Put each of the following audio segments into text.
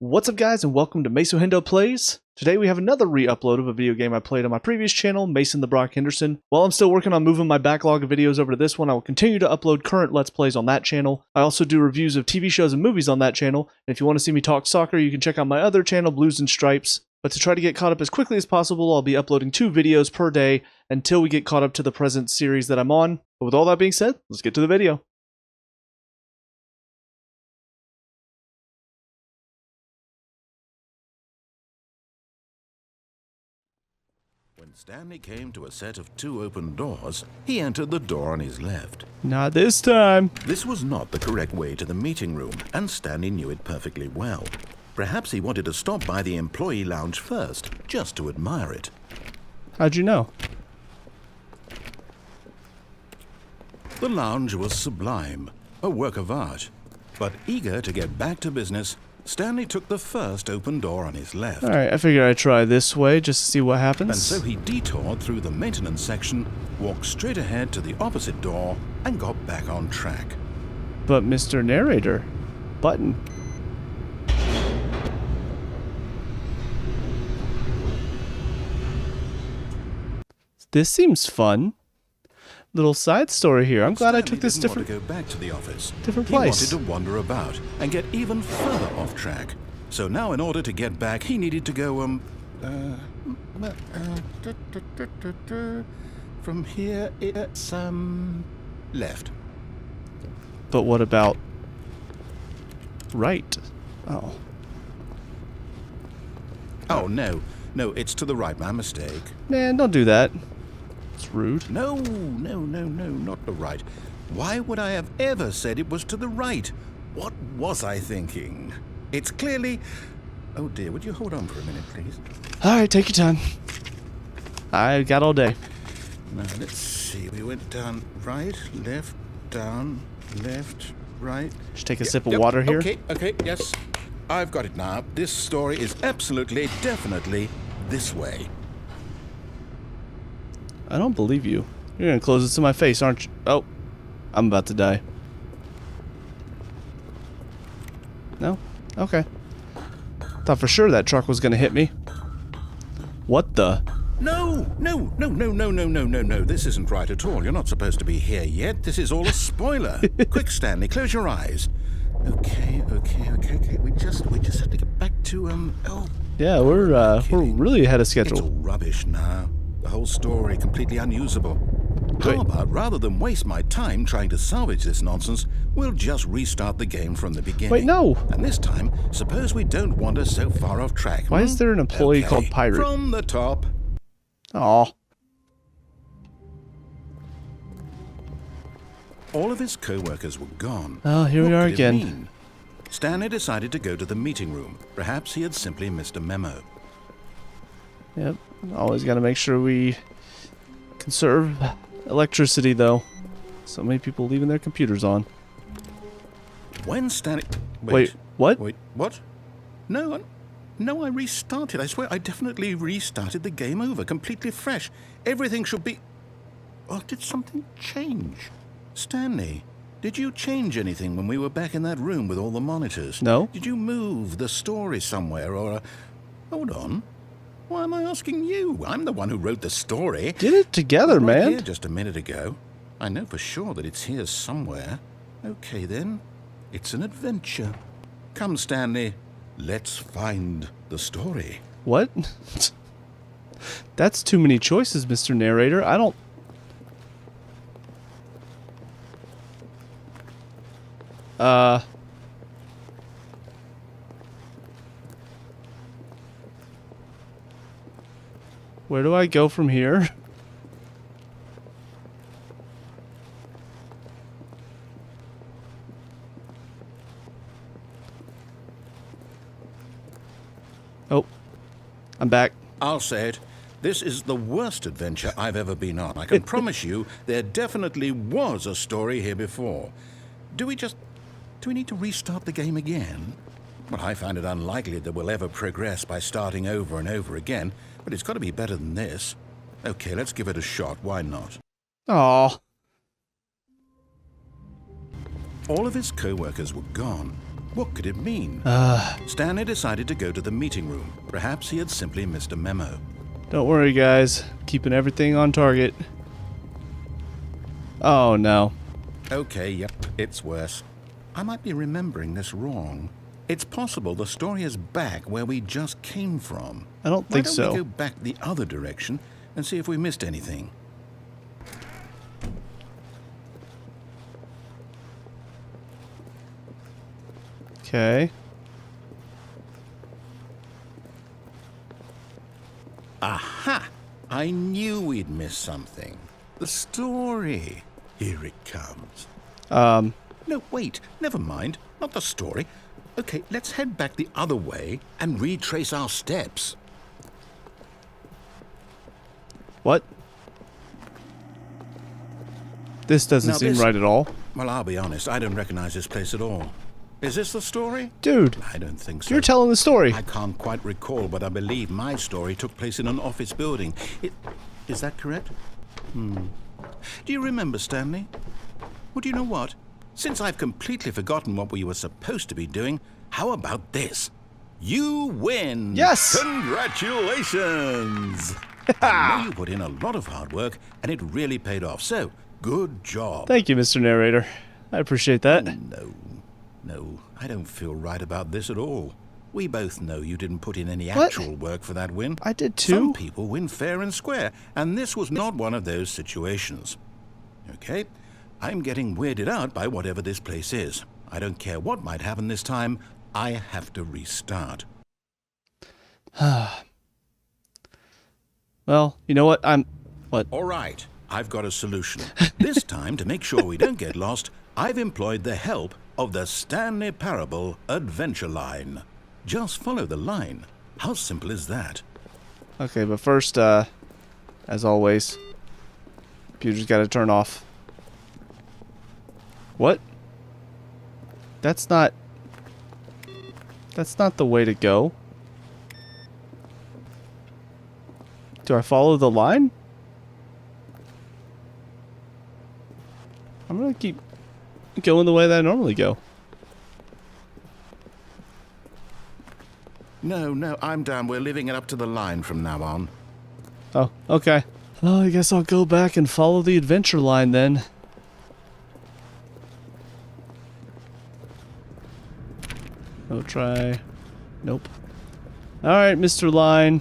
What's up guys, and welcome to Maso Hendo Plays. Today we have another re-upload of a video game I played on my previous channel, Mason the Brock Henderson. While I'm still working on moving my backlog of videos over to this one, I will continue to upload current Let's Plays on that channel. I also do reviews of TV shows and movies on that channel, and if you want to see me talk soccer, you can check out my other channel, Blues and Stripes. But to try to get caught up as quickly as possible, I'll be uploading 2 videos per day until we get caught up to the present series that I'm on. But with all that being said, let's get to the video. When Stanley came to a set of 2 open doors, he entered the door on his left. Not this time. This was not the correct way to the meeting room, and Stanley knew it perfectly well. Perhaps he wanted to stop by the employee lounge first, just to admire it. How'd you know? The lounge was sublime, a work of art. But eager to get back to business, Stanley took the first open door on his left. Alright, I figured I'd try this way just to see what happens. And so he detoured through the maintenance section, walked straight ahead to the opposite door, and got back on track. But Mr. Narrator, button. This seems fun. Little side story here. I'm glad I took this different. Want to go back to the office. Different place. He wanted to wander about and get even further off track. So now, in order to get back, he needed to go from here it's left. But what about right? Oh. Oh no, it's to the right. My mistake. Man, don't do that. It's rude. No, not the right. Why would I have ever said it was to the right? What was I thinking? It's clearly... Oh dear, would you hold on for a minute, please? Alright, take your time. I got all day. Now, let's see. We went down right, left, down, left, right. Just take a sip of water here. Okay, yes. I've got it now. This story is absolutely, definitely this way. I don't believe you. You're gonna close this to my face, aren't you? Oh, I'm about to die. No? Okay. Thought for sure that truck was gonna hit me. What the? No. This isn't right at all. You're not supposed to be here yet. This is all a spoiler. Quick, Stanley, close your eyes. Okay. We just have to get back to oh. Yeah, we're really ahead of schedule. It's all rubbish now. The whole story completely unusable. How about, rather than waste my time trying to salvage this nonsense, we'll just restart the game from the beginning. Wait, no. And this time, suppose we don't wander so far off track. Why is there an employee called Pirate? From the top. Aw. All of his co-workers were gone. Oh, here we are again. Mean? Stanley decided to go to the meeting room. Perhaps he had simply missed a memo. Yep. Always got to make sure we conserve electricity, though. So many people leaving their computers on. When Stanley... Wait, what? Wait, what? No, I restarted. I swear I definitely restarted the game over, completely fresh. Everything should be... Oh, did something change? Stanley, did you change anything when we were back in that room with all the monitors? No. Did you move the story somewhere or... Hold on. Why am I asking you? I'm the one who wrote the story. Did it together, man. Here just a minute ago. I know for sure that it's here somewhere. Okay, then. It's an adventure. Come, Stanley. Let's find the story. What? That's too many choices, Mr. Narrator. I don't... Where do I go from here? Oh, I'm back. I'll say it. This is the worst adventure I've ever been on. I can promise you there definitely was a story here before. Do we need to restart the game again? Well, I find it unlikely that we'll ever progress by starting over and over again, but it's got to be better than this. Okay, let's give it a shot. Why not? Aww. All of his co-workers were gone. What could it mean? Stanley decided to go to the meeting room. Perhaps he had simply missed a memo. Don't worry, guys. Keeping everything on target. Oh, no. Okay, yep, it's worse. I might be remembering this wrong. It's possible the story is back where we just came from. I don't think so. Why don't we go back the other direction and see if we missed anything? Okay. Aha! I knew we'd miss something. The story. Here it comes. No, wait. Never mind. Not the story. Okay, let's head back the other way and retrace our steps. What? This doesn't seem right at all. Well, I'll be honest. I don't recognize this place at all. Is this the story? Dude. I don't think so. You're telling the story. I can't quite recall, but I believe my story took place in an office building. Is that correct? Do you remember, Stanley? Well, do you know what? Since I've completely forgotten what we were supposed to be doing, how about this? You win! Yes! Congratulations! I know you put in a lot of hard work, and it really paid off, so good job. Thank you, Mr. Narrator. I appreciate that. No, I don't feel right about this at all. We both know you didn't put in any actual work for that win. I did too. Some people win fair and square, and this was not one of those situations. Okay? I'm getting weirded out by whatever this place is. I don't care what might happen this time. I have to restart. Well, you know what? What? All right, I've got a solution. This time, to make sure we don't get lost, I've employed the help of the Stanley Parable adventure line. Just follow the line. How simple is that? Okay, but first, as always, computer's got to turn off. What? That's not the way to go. Do I follow the line? I'm gonna keep going the way that I normally go. No, I'm down. We're leaving it up to the line from now on. Oh, okay. Well, I guess I'll go back and follow the adventure line then. No try. Nope. Alright, Mr. Line.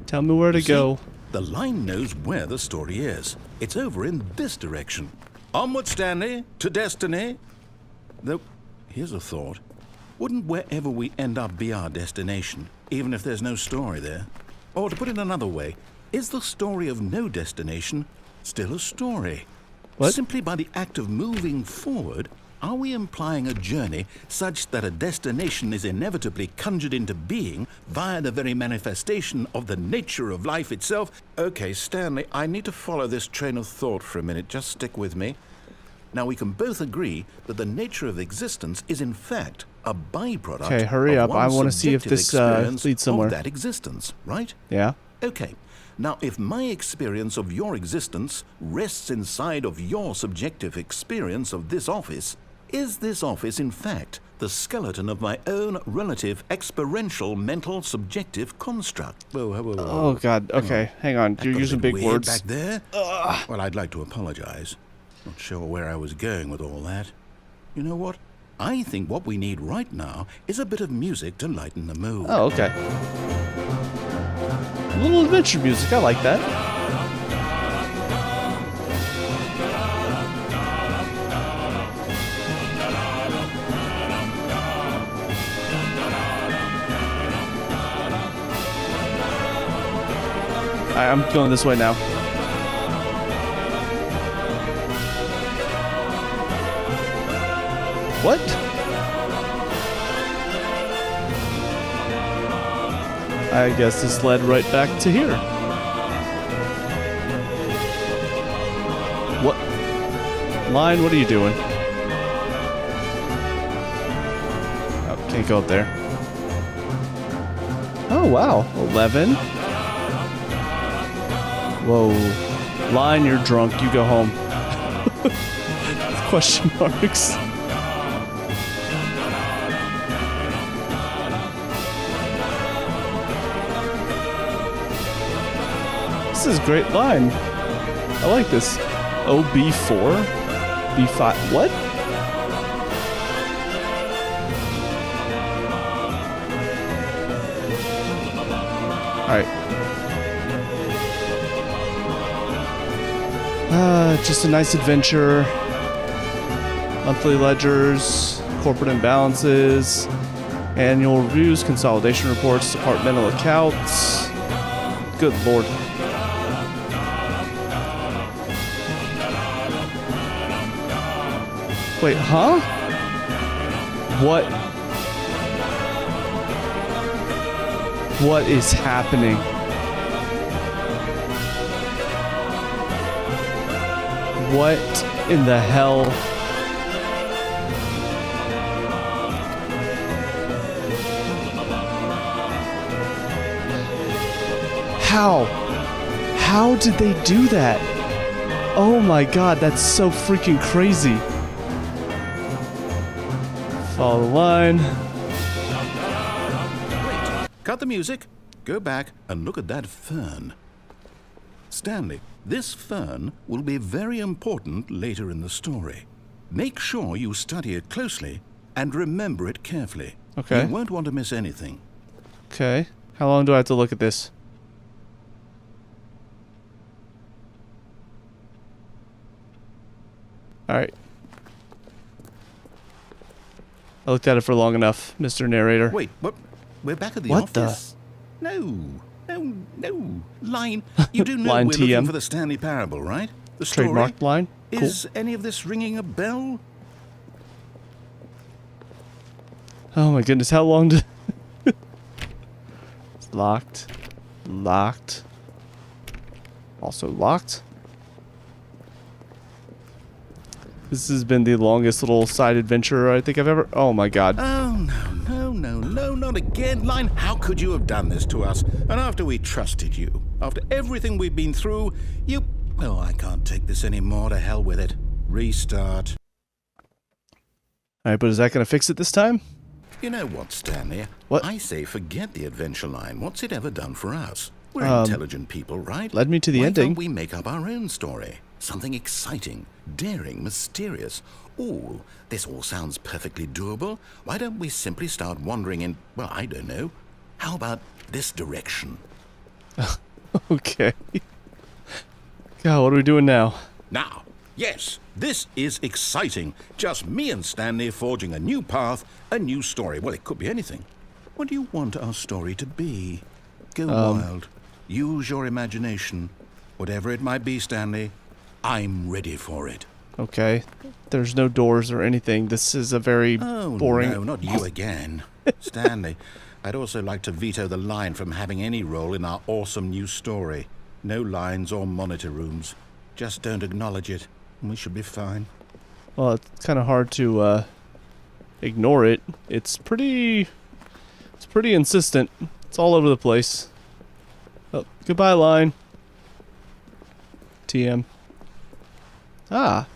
Tell me where to go. The line knows where the story is. It's over in this direction. Onward, Stanley, to destiny. Though, here's a thought. Wouldn't wherever we end up be our destination, even if there's no story there? Or to put it another way, is the story of no destination still a story? What? Simply by the act of moving forward, are we implying a journey such that a destination is inevitably conjured into being via the very manifestation of the nature of life itself? Okay, Stanley, I need to follow this train of thought for a minute. Just stick with me. Now, we can both agree that the nature of existence is, in fact, a byproduct Okay, hurry of up. I one's want to see if subjective this experience leads somewhere. of that existence, right? Yeah? Okay. Now, if my experience of your existence rests inside of your subjective experience of this office, is this office, in fact, the skeleton of my own relative experiential mental subjective construct? Whoa. Oh, God. Okay, hang on. That You're got a using bit big weird words. back there? Well, I'd like to apologize. Not sure where I was going with all that. You know what? I think what we need right now is a bit of music to lighten the mood. Oh, okay. A little adventure music. I like that. I'm going this way now. What? I guess this led right back to here. What? Line, what are you doing? Oh, can't go up there. Oh, wow. 11. Whoa. Line, you're drunk. You go home. question marks. This is a great line. I like this. OB4? B5? What? Alright. Just a nice adventure. Monthly ledgers, corporate imbalances, annual reviews, consolidation reports, departmental accounts. Good lord. Wait, huh? What? What is happening? What in the hell? How? How did they do that? Oh my god, that's so freaking crazy. Follow the line. Wait. Cut the music. Go back and look at that fern. Stanley, this fern will be very important later in the story. Make sure you study it closely and remember it carefully. Okay. You won't want to miss anything. Okay. How long do I have to look at this? Alright. I looked at it for long enough, Mr. Narrator. Wait, what? We're back at the What office? No. Line. You do know Line we're TM. looking for the Stanley Parable, right? The story. Trademarked line? Cool. Is any of this ringing a bell? Oh my goodness, how long did... It's locked. Locked. Also locked. This has been the longest little side adventure I think I've ever... Oh my god. Oh, no, not again. Line, how could you have done this to us? And after we trusted you, after everything we've been through, you... Oh, I can't take this anymore. To hell with it. Restart. Alright, but is that going to fix it this time? You know what, Stanley? What? I say forget the adventure line. What's it ever done for us? We're intelligent people, right? Led me to the Why ending. Can't we make up our own story? Something exciting, daring, mysterious. Ooh, this all sounds perfectly doable. Why don't we simply start wandering in, well, I don't know. How about this direction? Okay. God, what are we doing now? Now, yes, this is exciting. Just me and Stanley forging a new path, a new story. Well, it could be anything. What do you want our story to be? Go wild. Use your imagination. Whatever it might be, Stanley, I'm ready for it. Okay. There's no doors or anything. This is a very boring... No, not you again. Stanley, I'd also like to veto the line from having any role in our awesome new story. No lines or monitor rooms. Just don't acknowledge it, and we should be fine. Well, it's kind of hard to ignore it. It's pretty insistent. It's all over the place. Oh, goodbye, line. TM. Ah.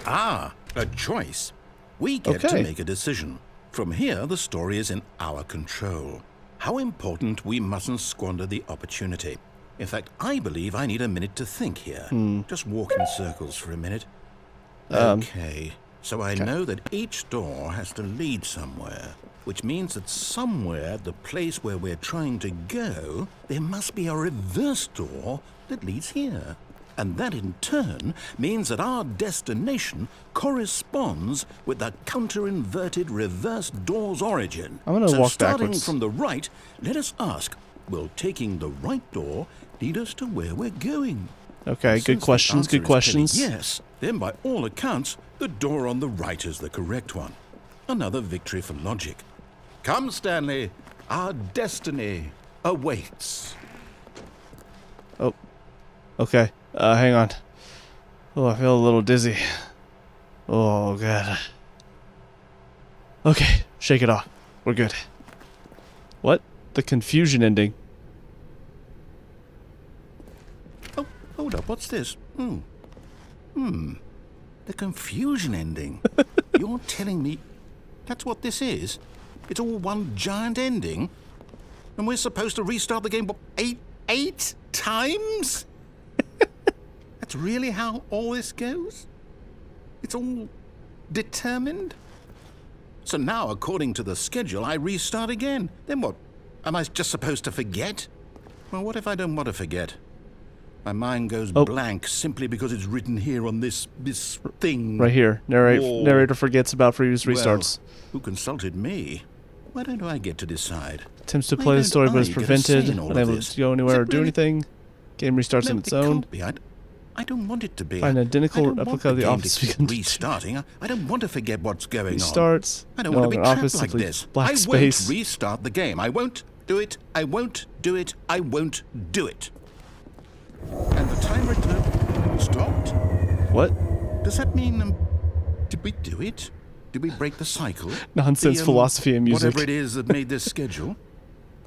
Ah, a choice. We get to make a decision. From here, the story is in our control. How important we mustn't squander the opportunity. In fact, I believe I need a minute to think here. Just walk in circles for a minute. Okay. So I know that each door has to lead somewhere, which means that somewhere, the place where we're trying to go, there must be a reverse door that leads here. And that in turn means that our destination corresponds with the counter-inverted reverse door's origin. I'm gonna walk starting backwards. from the right, let us ask, will taking the right door lead us to where we're going? Okay, Since good the questions, answer good is questions. clearly yes, then by all accounts, the door on the right is the correct one. Another victory for logic. Come, Stanley, our destiny awaits. Oh. Okay. Hang on. Oh, I feel a little dizzy. Oh, God. Okay, shake it off. We're good. What? The confusion ending. Oh, hold up, what's this? The confusion ending. You're telling me that's what this is? It's all one giant ending? And we're supposed to restart the game, what, eight times? That's really how all this goes? It's all determined? So now, according to the schedule, I restart again. Then what? Am I just supposed to forget? Well, what if I don't want to forget? My mind goes blank simply because it's written here on this thing. Right here. Narrator forgets about previous restarts. Well, who consulted me? Why don't I get to decide? Attempts to play the story but is prevented. Unable to go anywhere or do anything. Game restarts on its own. I don't want it to be. Find an identical replica of the office. Restarting. I don't want to forget what's going on. Restarts. I don't want to be trapped like simply this. Black I space. won't restart the game. I won't do it. I won't do it. I won't do it. And the timer stopped. What? Does that mean, did we do it? Did we break the cycle? Nonsense philosophy and music. Whatever it is that made this schedule.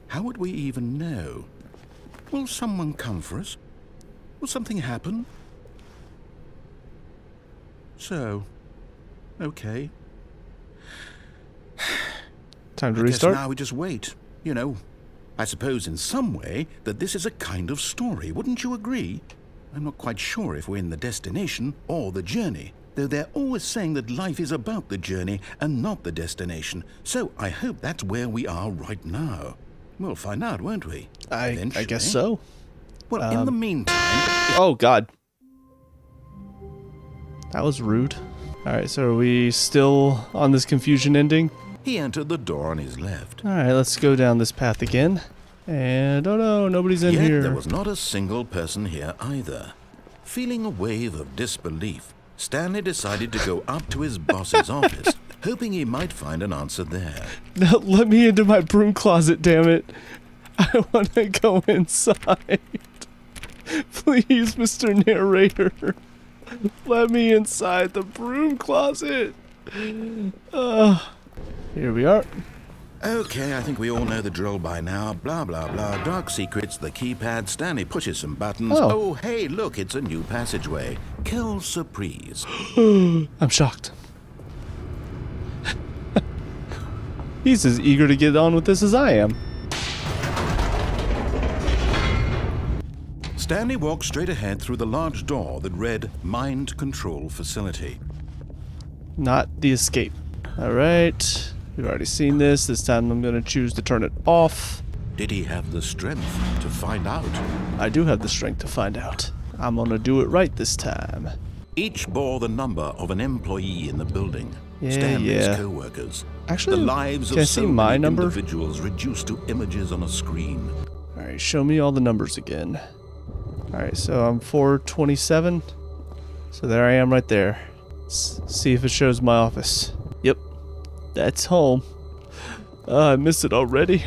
How would we even know? Will someone come for us? Will something happen? So, okay. Time to restart. Now we just wait. You know, I suppose in some way that this is a kind of story. Wouldn't you agree? I'm not quite sure if we're in the destination or the journey, though they're always saying that life is about the journey and not the destination. So I hope that's where we are right now. We'll find out, won't we? I guess so. Well, in the meantime... Oh, God. That was rude. Alright, so are we still on this confusion ending? He entered the door on his left. Alright, let's go down this path again. And, oh no, nobody's in here. There was not a single person here either. Feeling a wave of disbelief, Stanley decided to go up to his boss's office, hoping he might find an answer there. Now, let me into my broom closet, damn it. I want to go inside. Please, Mr. Narrator. Let me inside the broom closet. Here we are. Okay, I think we all know the drill by now. Blah, blah, blah. Dark secrets, the keypad. Stanley pushes some buttons. Oh, hey, look, it's a new passageway. Quelle surprise. I'm shocked. He's as eager to get on with this as I am. Stanley walked straight ahead through the large door that read Mind Control Facility. Not the escape. Alright. We've already seen this. This time I'm going to choose to turn it off. Did he have the strength to find out? I do have the strength to find out. I'm going to do it right this time. Each bore the number of an employee in the building. Yeah, Stanley's yeah. co-workers. Actually, the lives can I of see so my many number? individuals reduced to images on a screen. Alright, show me all the numbers again. Alright, so I'm 427. So there I am right there. Let's see if it shows my office. Yep, that's home. I missed it already.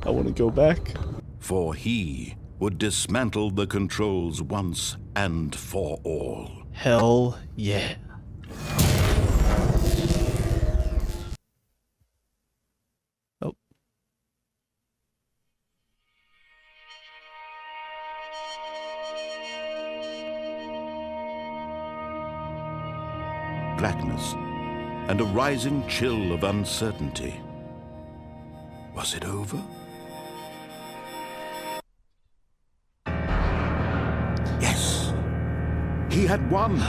I want to go back. For he would dismantle the controls once and for all. Hell yeah. Oh. Blackness and a rising chill of uncertainty. Was it over? Yes! He had won!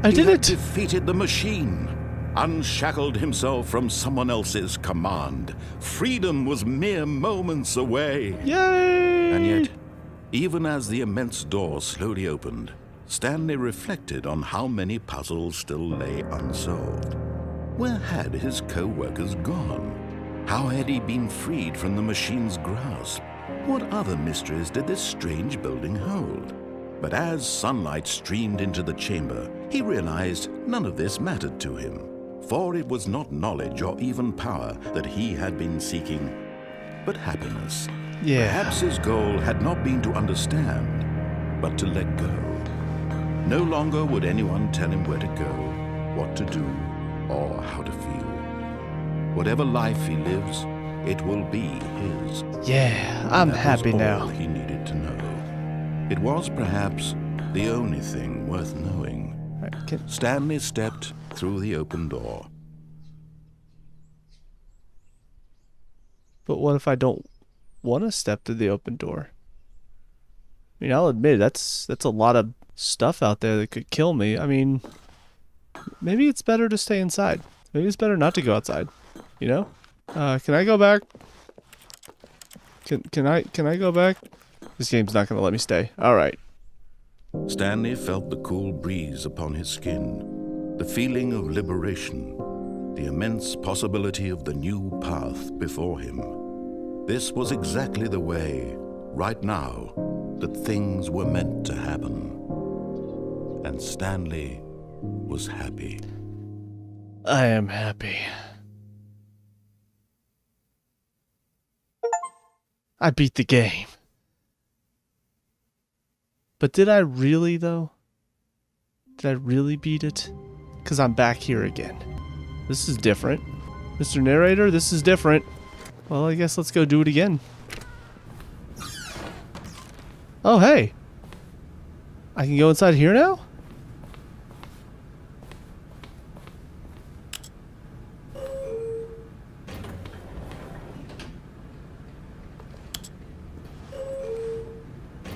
I did He had it! defeated the machine, unshackled himself from someone else's command. Freedom was mere moments away. Yay! And yet, even as the immense door slowly opened, Stanley reflected on how many puzzles still lay unsolved. Where had his co-workers gone? How had he been freed from the machine's grasp? What other mysteries did this strange building hold? But as sunlight streamed into the chamber, he realized none of this mattered to him, for it was not knowledge or even power that he had been seeking, but happiness. Yeah. Perhaps his goal had not been to understand, but to let go. No longer would anyone tell him where to go, what to do, or how to feel. Whatever life he lives, it will be his. Yeah, I'm happy That was now. all he needed to know. It was perhaps the only thing worth knowing. Alright, Stanley stepped through the open door. but what if I don't want to step through the open door? I mean, I'll admit, that's a lot of stuff out there that could kill me. I mean, maybe it's better to stay inside. Maybe it's better not to go outside, you know? Can I go back? Can I go back? This game's not gonna let me stay. Alright. Stanley felt the cool breeze upon his skin, the feeling of liberation, the immense possibility of the new path before him. This was exactly the way, right now, that things were meant to happen. And Stanley was happy. I am happy. I beat the game. But did I really, though? Did I really beat it? Because I'm back here again. This is different. Mr. Narrator, this is different. Well, I guess let's go do it again. Oh, hey. I can go inside here now?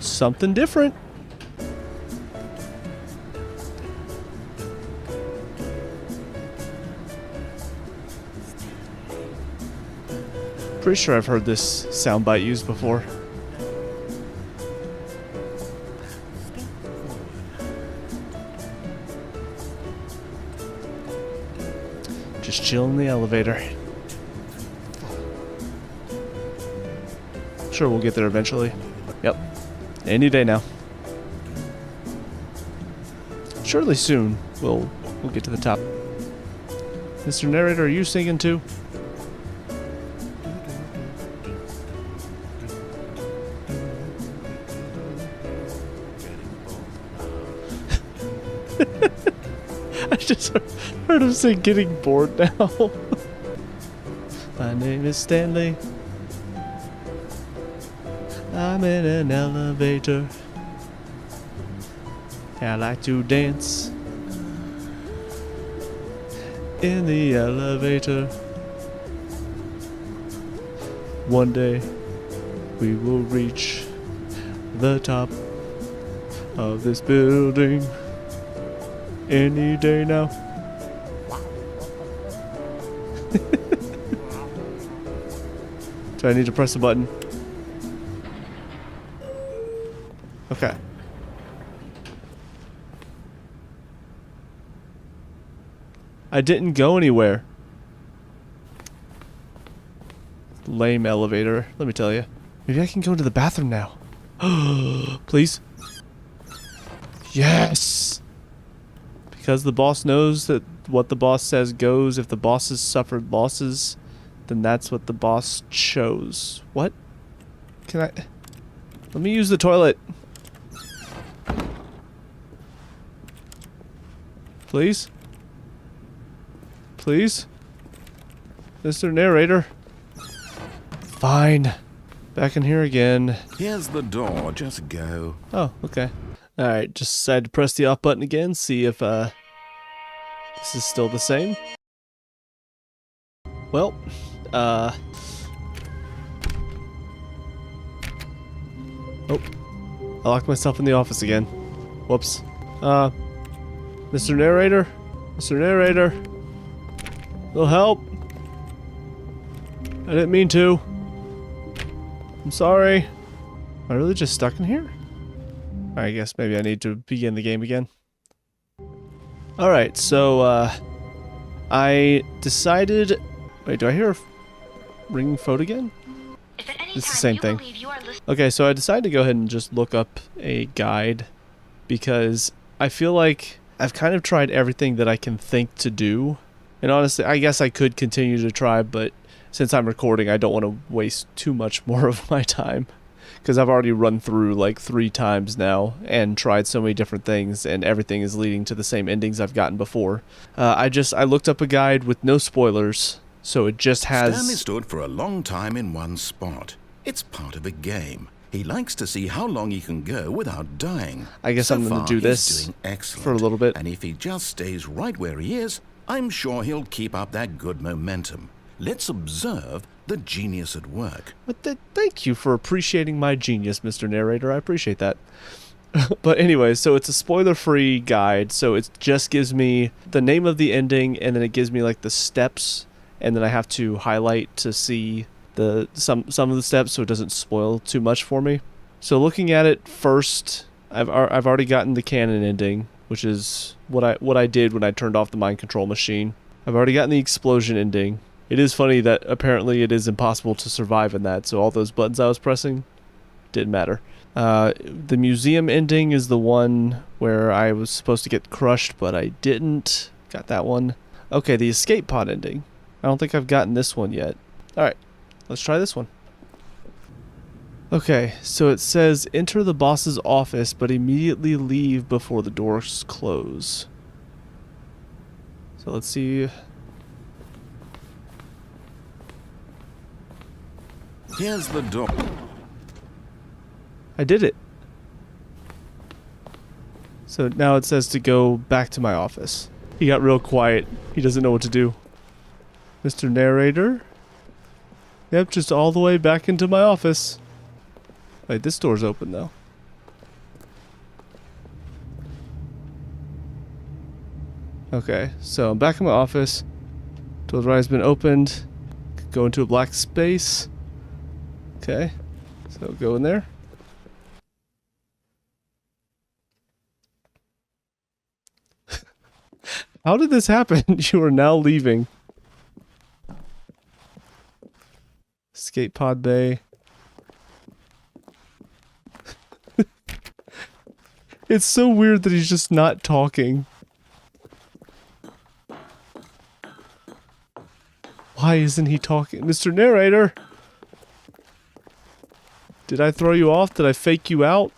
Something different. Pretty sure I've heard this soundbite used before. Just chill in the elevator. Sure, we'll get there eventually. Yep. Any day now. Surely soon we'll get to the top. Mr. Narrator, are you singing too? I just heard him say getting bored now. My name is Stanley. I'm in an elevator. I like to dance in the elevator. One day we will reach the top of this building. Any day now. Do I need to press a button? Okay. I didn't go anywhere. Lame elevator, let me tell you. Maybe I can go into the bathroom now. Please. Yes! Because the boss knows that what the boss says goes. If the bosses suffered losses, then that's what the boss chose. What? Can I... Let me use the toilet. Please? Please? Mr. Narrator? Fine. Back in here again. Here's the door, just go. Oh, okay. Alright, just decided to press the off button again, see if this is still the same. Well, oh. I locked myself in the office again. Whoops. Mr. Narrator? Mr. Narrator? Little help? I didn't mean to. I'm sorry. Am I really just stuck in here? I guess maybe I need to begin the game again. Alright, so, I decided... Wait, do I hear a ringing phone again? It's the same thing. Okay, so I decided to go ahead and just look up a guide because I feel like I've kind of tried everything that I can think to do. And honestly, I guess I could continue to try, but since I'm recording, I don't want to waste too much more of my time. Because I've already run through like 3 times now and tried so many different things, and everything is leading to the same endings I've gotten before. I looked up a guide with no spoilers, so it just has... Stanley stood for a long time in one spot. It's part of a game. He likes to see how long he can go without dying. I guess So I'm going far, to do he's this doing excellent. for a little bit. And if he just stays right where he is, I'm sure he'll keep up that good momentum. Let's observe the genius at work. But thank you for appreciating my genius, Mr. Narrator. I appreciate that. But anyway, so it's a spoiler-free guide, so it just gives me the name of the ending, and then it gives me like the steps, and then I have to highlight to see some of the steps so it doesn't spoil too much for me. So looking at it first, I've already gotten the canon ending, which is what I did when I turned off the mind control machine. I've already gotten the explosion ending. It is funny that apparently it is impossible to survive in that, so all those buttons I was pressing didn't matter. The museum ending is the one where I was supposed to get crushed, but I didn't. Got that one. Okay, the escape pod ending. I don't think I've gotten this one yet. Alright, let's try this one. Okay, so it says enter the boss's office, but immediately leave before the doors close. So let's see. Here's the door. I did it. So now it says to go back to my office. He got real quiet. He doesn't know what to do. Mr. Narrator? Yep, just all the way back into my office. Wait, this door's open though. Okay, so I'm back in my office. Door to the right has been opened. Go into a black space. Okay, so go in there. How did this happen? You are now leaving. Escape pod bay. It's so weird that he's just not talking. Why isn't he talking? Mr. Narrator! Did I throw you off? Did I fake you out?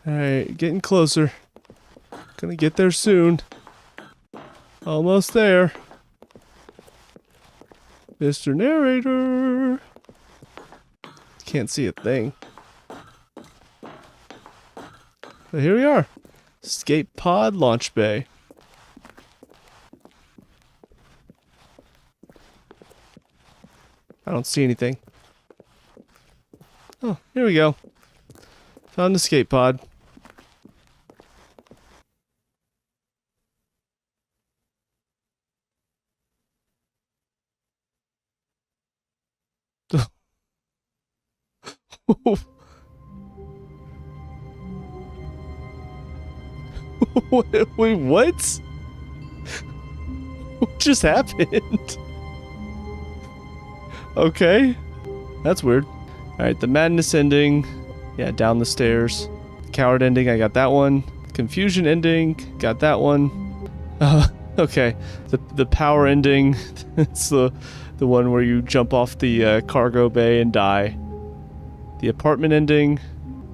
Alright, getting closer. Gonna get there soon. Almost there. Mr. Narrator! Can't see a thing. But here we are. Escape pod launch bay. I don't see anything. Oh, here we go. Found the escape pod. Wait, what? What just happened? Okay. That's weird. Alright, the madness ending. Yeah, down the stairs. Coward ending, I got that one. Confusion ending, got that one. Okay. The power ending, it's the one where you jump off the cargo bay and die. The apartment ending,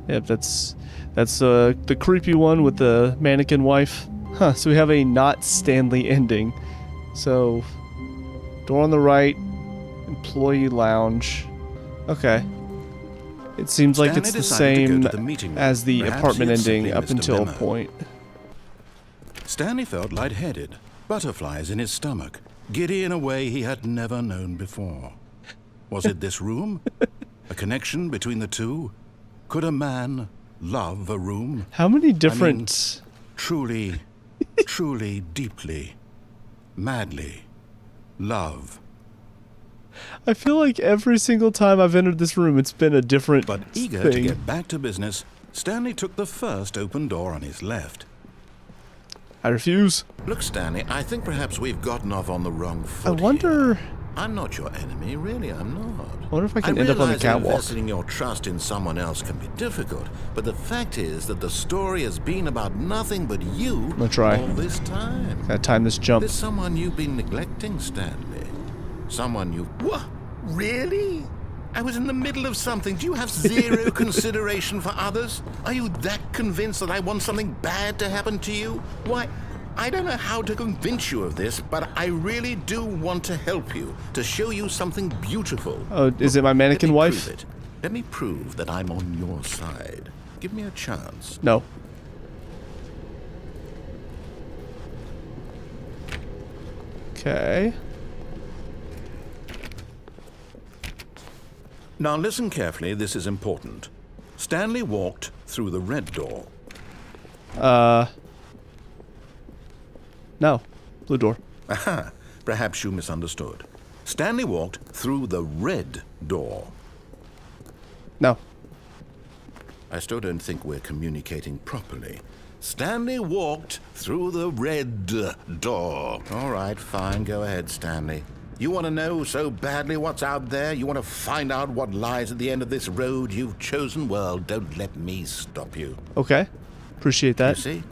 yep, that's the creepy one with the mannequin wife. Huh, so we have a not Stanley ending. So, door on the right, employee lounge. Okay. It seems like it's the same as the apartment ending up until a point. Stanley felt lightheaded, butterflies in his stomach, giddy in a way he had never known before. Was it this room? A connection between the two? Could a man love a room? How many different... truly, deeply, madly, love. I feel like every single time I've entered this room, it's been a different But eager thing. to get back to business, Stanley took the first open door on his left. I refuse. Look, Stanley, I think perhaps we've gotten off on the wrong foot. I wonder... here. I'm not your enemy, really, I'm not. I wonder if I can end up on the realize catwalk. investing your trust in someone else can be difficult, but the fact is that the story has been about nothing but you I'm gonna try. all this time. Gotta time this jump. There's someone you've been neglecting, Stanley. Someone you... What? Really? I was in the middle of something. Do you have zero consideration for others? Are you that convinced that I want something bad to happen to you? Why, I don't know how to convince you of this, but I really do want to help you, to show you something beautiful. Oh, is it my mannequin Let me wife? prove it. Let me prove that I'm on your side. Give me a chance. No. Okay. Now listen carefully, this is important. Stanley walked through the red door. No. Blue door. Aha, perhaps you misunderstood. Stanley walked through the red door. No. I still don't think we're communicating properly. Stanley walked through the red door. All right, fine, go ahead, Stanley. You want to know so badly what's out there? You want to find out what lies at the end of this road you've chosen? Well, don't let me stop you. Okay. Appreciate that. You see?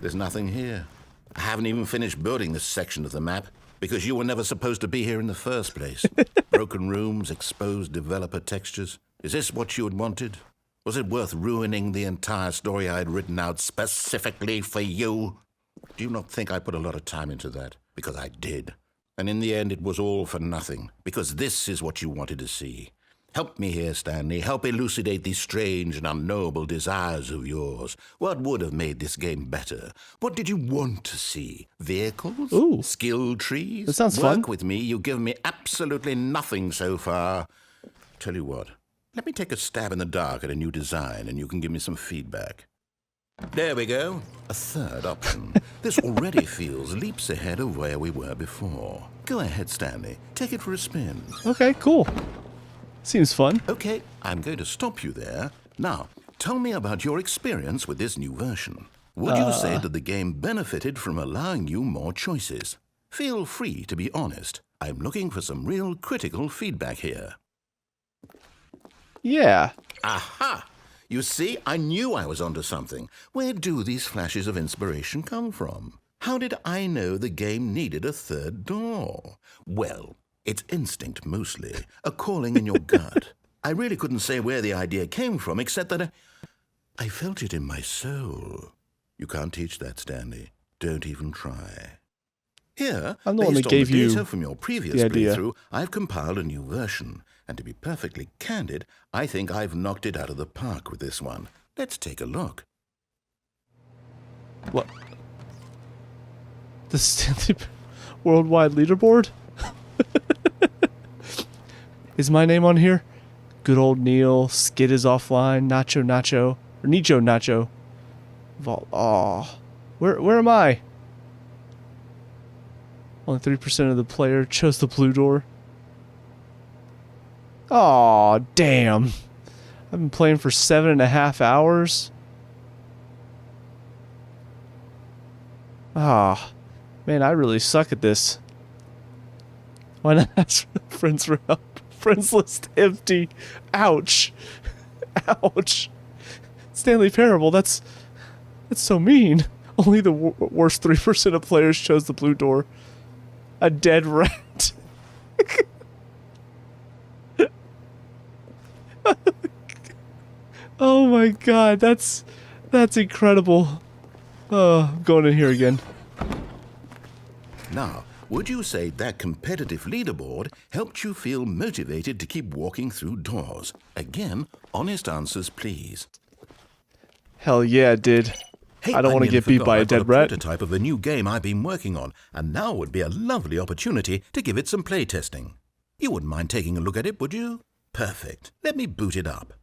There's nothing here. I haven't even finished building this section of the map because you were never supposed to be here in the first place. Broken rooms, exposed developer textures. Is this what you had wanted? Was it worth ruining the entire story I had written out specifically for you? Do you not think I put a lot of time into that? Because I did. And in the end, it was all for nothing, because this is what you wanted to see. Help me here, Stanley. Help elucidate these strange and unknowable desires of yours. What would have made this game better? What did you want to see? Vehicles? Ooh. Skill trees? That sounds fun. Work with me. You've given me absolutely nothing so far. Tell you what, let me take a stab in the dark at a new design, and you can give me some feedback. There we go. A third option. This already feels leaps ahead of where we were before. Go ahead, Stanley. Take it for a spin. Okay, cool. Seems fun. Okay, I'm going to stop you there. Now, tell me about your experience with this new version. Would you say that the game benefited from allowing you more choices? Feel free to be honest. I'm looking for some real critical feedback here. Yeah. Aha! You see, I knew I was onto something. Where do these flashes of inspiration come from? How did I know the game needed a third door? Well, it's instinct mostly, a calling in your gut. I really couldn't say where the idea came from, except that I felt it in my soul. You can't teach that, Stanley. Don't even try. Here, I'm the one based that on gave the you data from your previous the idea. playthrough, I've compiled a new version. And to be perfectly candid, I think I've knocked it out of the park with this one. Let's take a look. What? The Stanley Worldwide Leaderboard? Is my name on here? Good old Neil. Skid is offline. Nacho Nacho. Or Nicho Nacho. Oh. Where am I? Only 3% of the player chose the blue door. Aw, damn. I've been playing for 7.5 hours. Ah, man, I really suck at this. Why not ask friends for help? Friends list empty. Ouch. Ouch. Stanley Parable, that's so mean. Only the worst 3% of players chose the blue door. A dead rat. Oh my god, that's incredible. Oh, I'm going in here again. Now, would you say that competitive leaderboard helped you feel motivated to keep walking through doors? Again, honest answers, please. Hell yeah, it did. Hey, I don't want to get beat by a dead rat. Prototype of a new game I've been working on, and now would be a lovely opportunity to give it some playtesting. You wouldn't mind taking a look at it, would you? Perfect. Let me boot it up.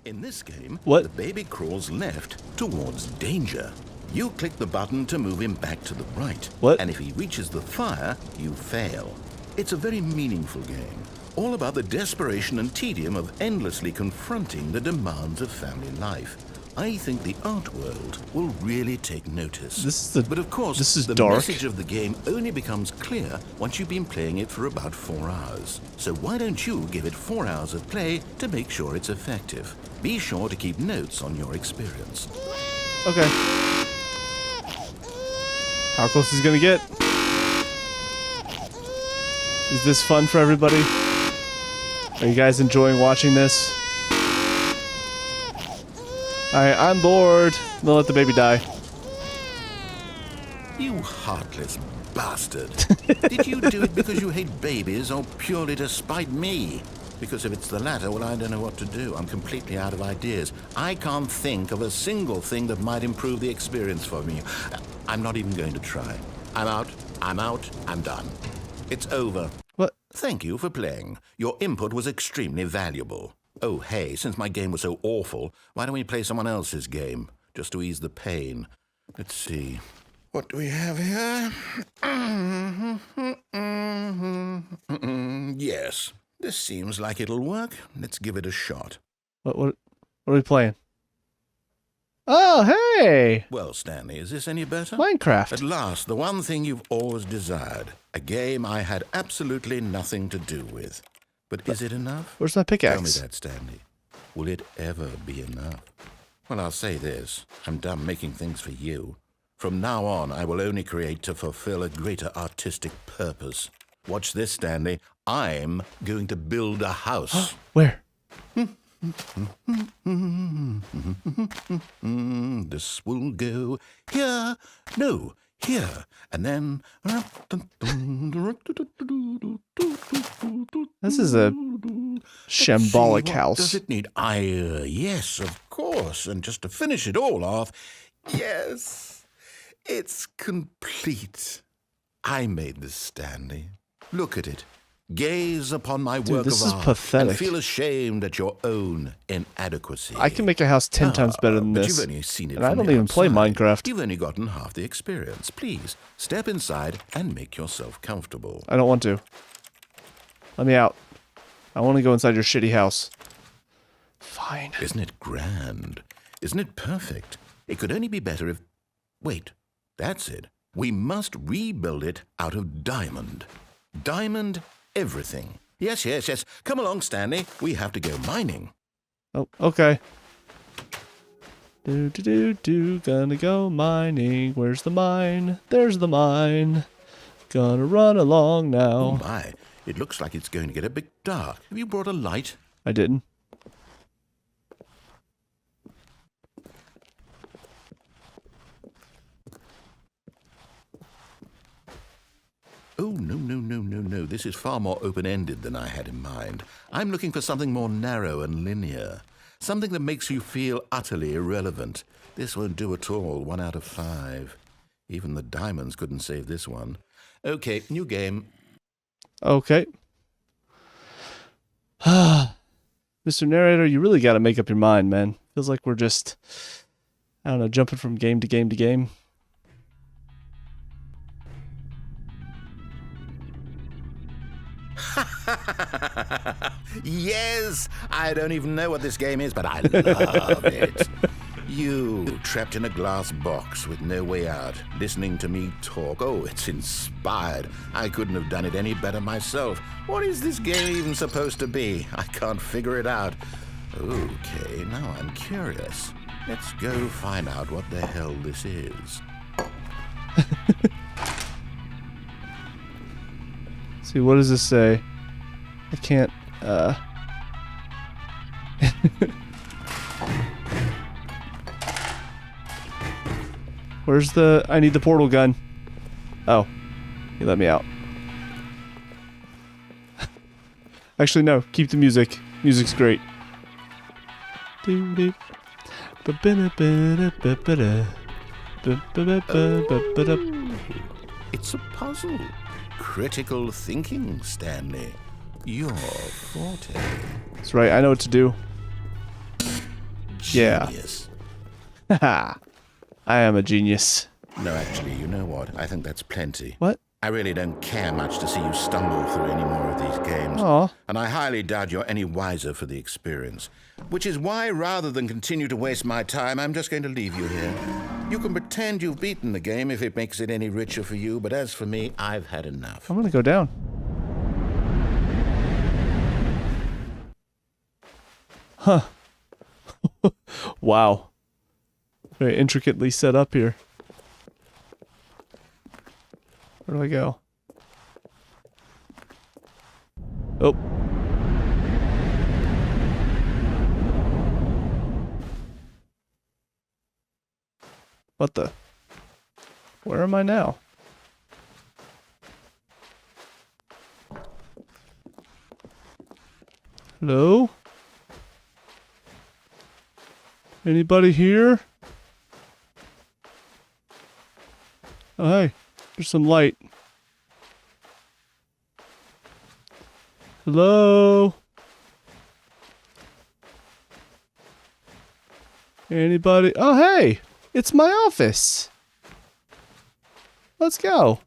In this game, What? the baby crawls left towards danger. You click the button to move him back to the right. What? And if he reaches the fire, you fail. It's a very meaningful game, all about the desperation and tedium of endlessly confronting the demands of family life. I think the art world will really take notice. But of course, this is the dark. message of the game only becomes clear once you've been playing it for about 4 hours. So why don't you give it 4 hours of play to make sure it's effective? Be sure to keep notes on your experience. Okay. How close is it gonna get? Is this fun for everybody? Are you guys enjoying watching this? Alright, I'm bored. They'll let the baby die. You heartless bastard. Did you do it because you hate babies or purely to spite me? Because if it's the latter, well, I don't know what to do. I'm completely out of ideas. I can't think of a single thing that might improve the experience for me. I'm not even going to try. I'm out. I'm done. It's over. What? Thank you for playing. Your input was extremely valuable. Oh, hey, since my game was so awful, why don't we play someone else's game, just to ease the pain? Let's see. What do we have here? Yes, this seems like it'll work. Let's give it a shot. What are we playing? Oh, hey! Well, Stanley, is this any better? Minecraft. At last, the one thing you've always desired. A game I had absolutely nothing to do with. But is it enough? Where's my pickaxe? Tell me that, Stanley. Will it ever be enough? Well, I'll say this. I'm done making things for you. From now on, I will only create to fulfill a greater artistic purpose. Watch this, Stanley. I'm going to build a house. Where? This will go here. No, here. And then... This is a shambolic house. Does it need? Yes, of course. And just to finish it all off, yes, it's complete. I made this, Stanley. Look at it. Gaze upon my work this of is art pathetic. and feel ashamed at your own inadequacy. I can make a house 10 times better than but this. You've only seen it And I from don't the even play outside. Minecraft. You've only gotten half the experience. Please, step inside and make yourself comfortable. I don't want to. Let me out. I want to go inside your shitty house. Fine. Isn't it grand? Isn't it perfect? It could only be better if... Wait, that's it. We must rebuild it out of diamond. Diamond everything. Yes, yes, yes. Come along, Stanley. We have to go mining. Oh, okay. Gonna go mining. Where's the mine? There's the mine. Gonna run along now. Oh, my. It looks like it's going to get a bit dark. Have you brought a light? I didn't. Oh, no. This is far more open-ended than I had in mind. I'm looking for something more narrow and linear. Something that makes you feel utterly irrelevant. This won't do at all. 1 out of 5. Even the diamonds couldn't save this one. Okay, new game. Okay. Mr. Narrator, you really got to make up your mind, man. Feels like we're just, I don't know, jumping from game to game to game. Yes! I don't even know what this game is, but I love it. You, trapped in a glass box with no way out, listening to me talk. Oh, it's inspired. I couldn't have done it any better myself. What is this game even supposed to be? I can't figure it out. Okay, now I'm curious. Let's go find out what the hell this is. See, what does this say? I can't, Where's the... I need the portal gun. Oh. You let me out. Actually, no. Keep the music. Music's great. It's a puzzle. Critical thinking, Stanley. Your forte. That's right. I know what to do. Genius. Haha. I am a genius. No, actually, you know what? I think that's plenty. What? I really don't care much to see you stumble through any more of these games. Aw. And I highly doubt you're any wiser for the experience. Which is why, rather than continue to waste my time, I'm just going to leave you here. You can pretend you've beaten the game if it makes it any richer for you, but as for me, I've had enough. I'm gonna go down. Huh. Wow. Very intricately set up here. Where do I go? Oh. What the? Where am I now? Hello? Anybody here? Oh, hey. There's some light. Hello? Anybody? Oh, hey! It's my office! Let's go.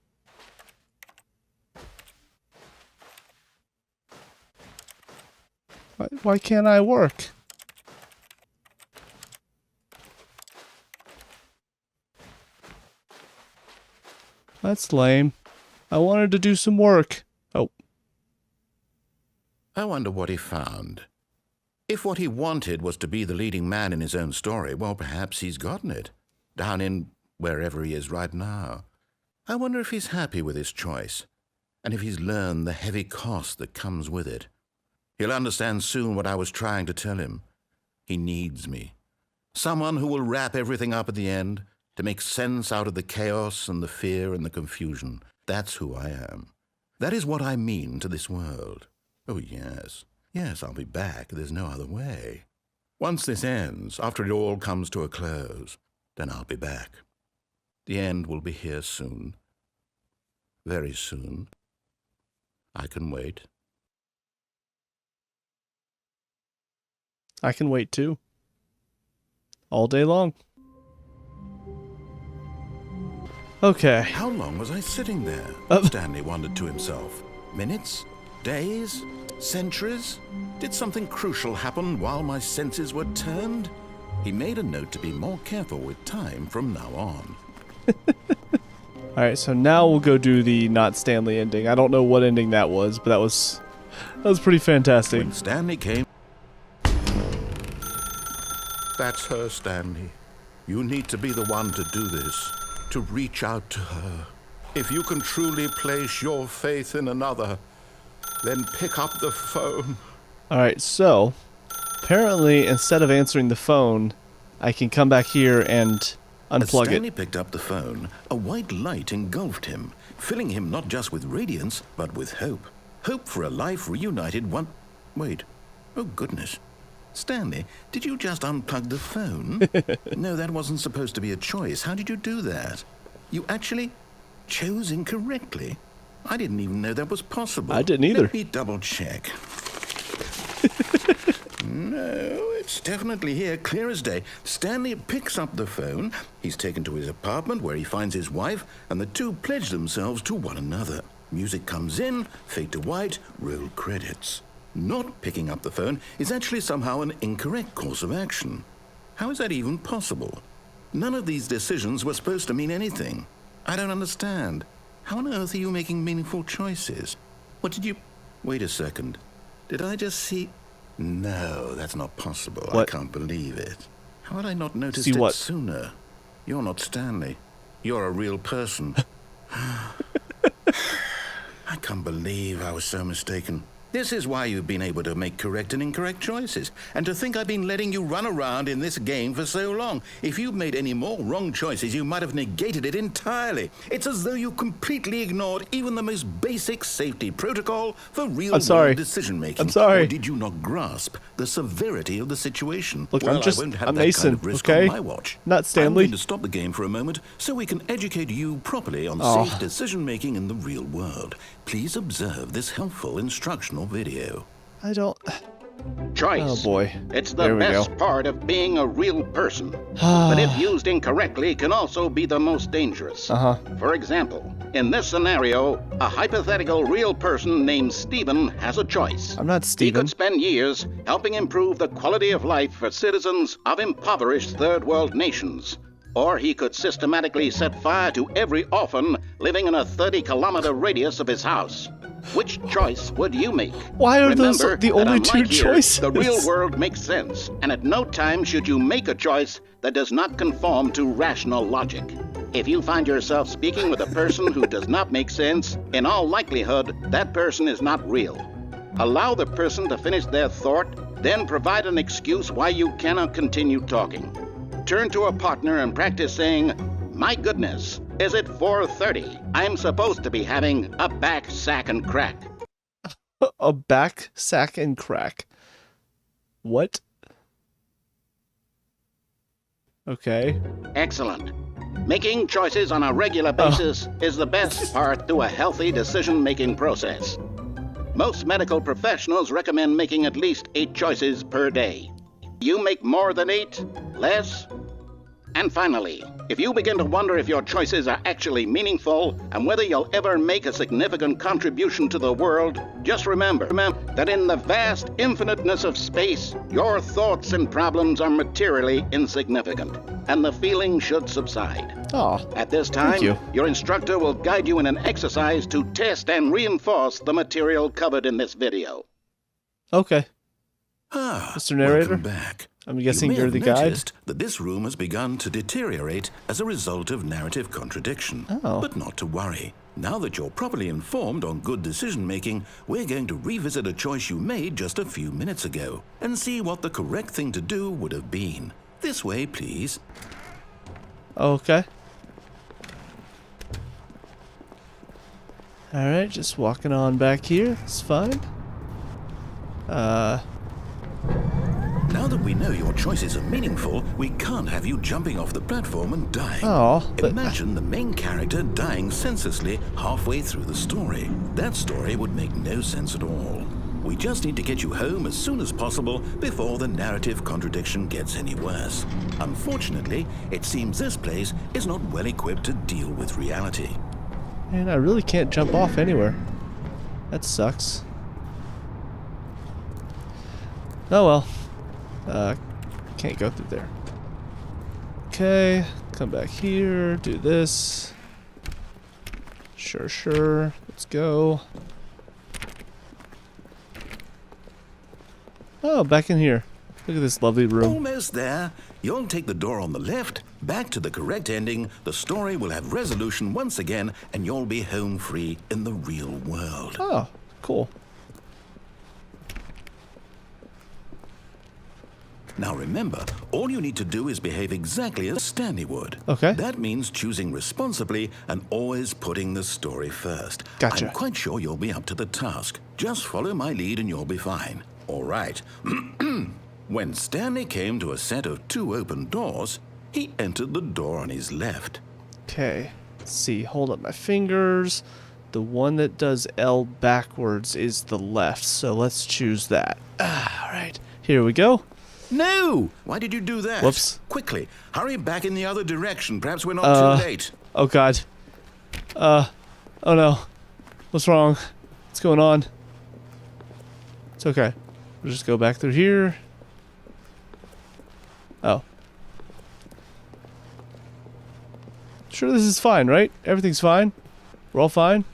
Why can't I work? That's lame. I wanted to do some work. Oh. I wonder what he found. If what he wanted was to be the leading man in his own story, well, perhaps he's gotten it. Down in wherever he is right now. I wonder if he's happy with his choice, and if he's learned the heavy cost that comes with it. He'll understand soon what I was trying to tell him. He needs me. Someone who will wrap everything up at the end, to make sense out of the chaos and the fear and the confusion. That's who I am. That is what I mean to this world. Oh, yes. Yes, I'll be back. There's no other way. Once this ends, after it all comes to a close, then I'll be back. The end will be here soon. Very soon. I can wait. I can wait too. All day long. Okay. How long was I sitting there? Stanley wondered to himself. Minutes? Days? Centuries? Did something crucial happen while my senses were turned? He made a note to be more careful with time from now on. Alright, so now we'll go do the not Stanley ending. I don't know what ending that was, but that was pretty fantastic. When Stanley came... That's her, Stanley. You need to be the one to do this, to reach out to her. If you can truly place your faith in another, then pick up the phone. Alright, so apparently instead of answering the phone, I can come back here and unplug As Stanley it. picked up the phone, a white light engulfed him, filling him not just with radiance, but with hope. Hope for a life reunited one... Wait. Oh, goodness. Stanley, did you just unplug the phone? No, that wasn't supposed to be a choice. How did you do that? You actually chose incorrectly. I didn't even know that was possible. I didn't either. Let me double check. No, it's definitely here, clear as day. Stanley picks up the phone. He's taken to his apartment where he finds his wife, and the two pledge themselves to one another. Music comes in, fade to white, roll credits. Not picking up the phone is actually somehow an incorrect course of action. How is that even possible? None of these decisions were supposed to mean anything. I don't understand. How on earth are you making meaningful choices? What did you... Wait a second. Did I just see... No, that's not possible. What? I can't believe it. How had I not noticed See it what? sooner? You're not Stanley. You're a real person. I can't believe I was so mistaken. This is why you've been able to make correct and incorrect choices. And to think I've been letting you run around in this game for so long. If you'd made any more wrong choices, you might have negated it entirely. It's as though you completely ignored even the most basic safety protocol for real-world decision-making. I'm sorry. Or did you not grasp the severity of the situation? Look, well, I'm just I won't have a that Mason, kind of risk okay? on my watch. Not I'm Stanley. going to stop the game for a moment so we can educate you properly on safe decision-making in the real world. Please observe this helpful instructional video. I don't... Choice. Oh boy. It's There the we best go. part of being a real person. But if used incorrectly, can also be the most dangerous. For example, in this scenario, a hypothetical real person named Stephen has a choice. I'm not He Steven. could spend years helping improve the quality of life for citizens of impoverished third world nations. Or he could systematically set fire to every orphan living in a 30-kilometer radius of his house. Which choice would you make? Why are those Remember the that only unlike two here, choices? The real world makes sense, and at no time should you make a choice that does not conform to rational logic. If you find yourself speaking with a person who does not make sense, in all likelihood, that person is not real. Allow the person to finish their thought, then provide an excuse why you cannot continue talking. Turn to a partner and practice saying, "My goodness, is it 4:30? I'm supposed to be having a back, sack, and crack." A back, sack, and crack. What? Okay. Excellent. Making choices on a regular basis is the best part to a healthy decision-making process. Most medical professionals recommend making at least 8 choices per day. You make more than 8, less? And finally, if you begin to wonder if your choices are actually meaningful and whether you'll ever make a significant contribution to the world, just remember that in the vast infiniteness of space, your thoughts and problems are materially insignificant, and the feeling should subside. Oh, At this time, your instructor will guide you in an exercise to test and reinforce the material covered in this video. okay. Mr. Narrator? Welcome back. I'm guessing you may you're have the guide? noticed that this room has begun to deteriorate as a result of narrative contradiction. Oh. But not to worry. Now that you're properly informed on good decision-making, we're going to revisit a choice you made just a few minutes ago and see what the correct thing to do would have been. This way, please. Okay. Alright, just walking on back here. It's fine. Now that we know your choices are meaningful, we can't have you jumping off the platform and dying. Oh, but Imagine the main character dying senselessly halfway through the story. That story would make no sense at all. We just need to get you home as soon as possible before the narrative contradiction gets any worse. Unfortunately, it seems this place is not well equipped to deal with reality. man, I really can't jump off anywhere. That sucks. Oh well. Can't go through there. Okay, come back here, do this. Sure. Let's go. Oh, back in here. Look at this lovely room. Almost there. You'll take the door on the left, back to the correct ending, the story will have resolution once again, and you'll be home free in the real world. Oh, cool. Now remember, all you need to do is behave exactly as Stanley would. Okay. That means choosing responsibly and always putting the story first. Gotcha. I'm quite sure you'll be up to the task. Just follow my lead and you'll be fine. All right. When Stanley came to a set of 2 open doors, he entered the door on his left. Okay. Let's see. Hold up my fingers. The one that does L backwards is the left, so let's choose that. All right. Here we go. No! Why did you do that? Whoops. Quickly, hurry back in the other direction. Perhaps we're not too late. Oh god. Oh no. What's wrong? What's going on? It's okay. We'll just go back through here. Oh. Sure, this is fine, right? Everything's fine? We're all fine?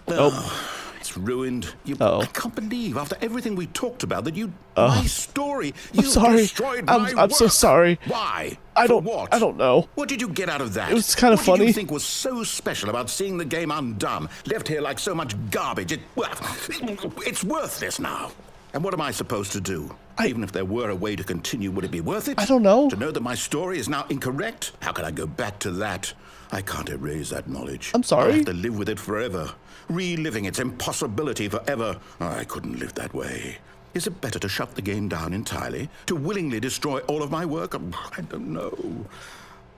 Oh. It's ruined. Uh-oh. I can't believe, after everything we talked about, that you... my story... I'm You sorry. destroyed my I'm so work. sorry. Why? I For don't what? I don't know. What did you get out of that? It was kind of What did funny. you think was so special about seeing the game undone, left here like so much garbage? It's worthless now. And what am I supposed to do? Even if there were a way to continue, would it be worth it? I don't know. To know that my story is now incorrect? How can I go back to that? I can't erase that knowledge. I'm sorry. I have to live with it forever. Reliving its impossibility forever. I couldn't live that way. Is it better to shut the game down entirely? To willingly destroy all of my work? I don't know.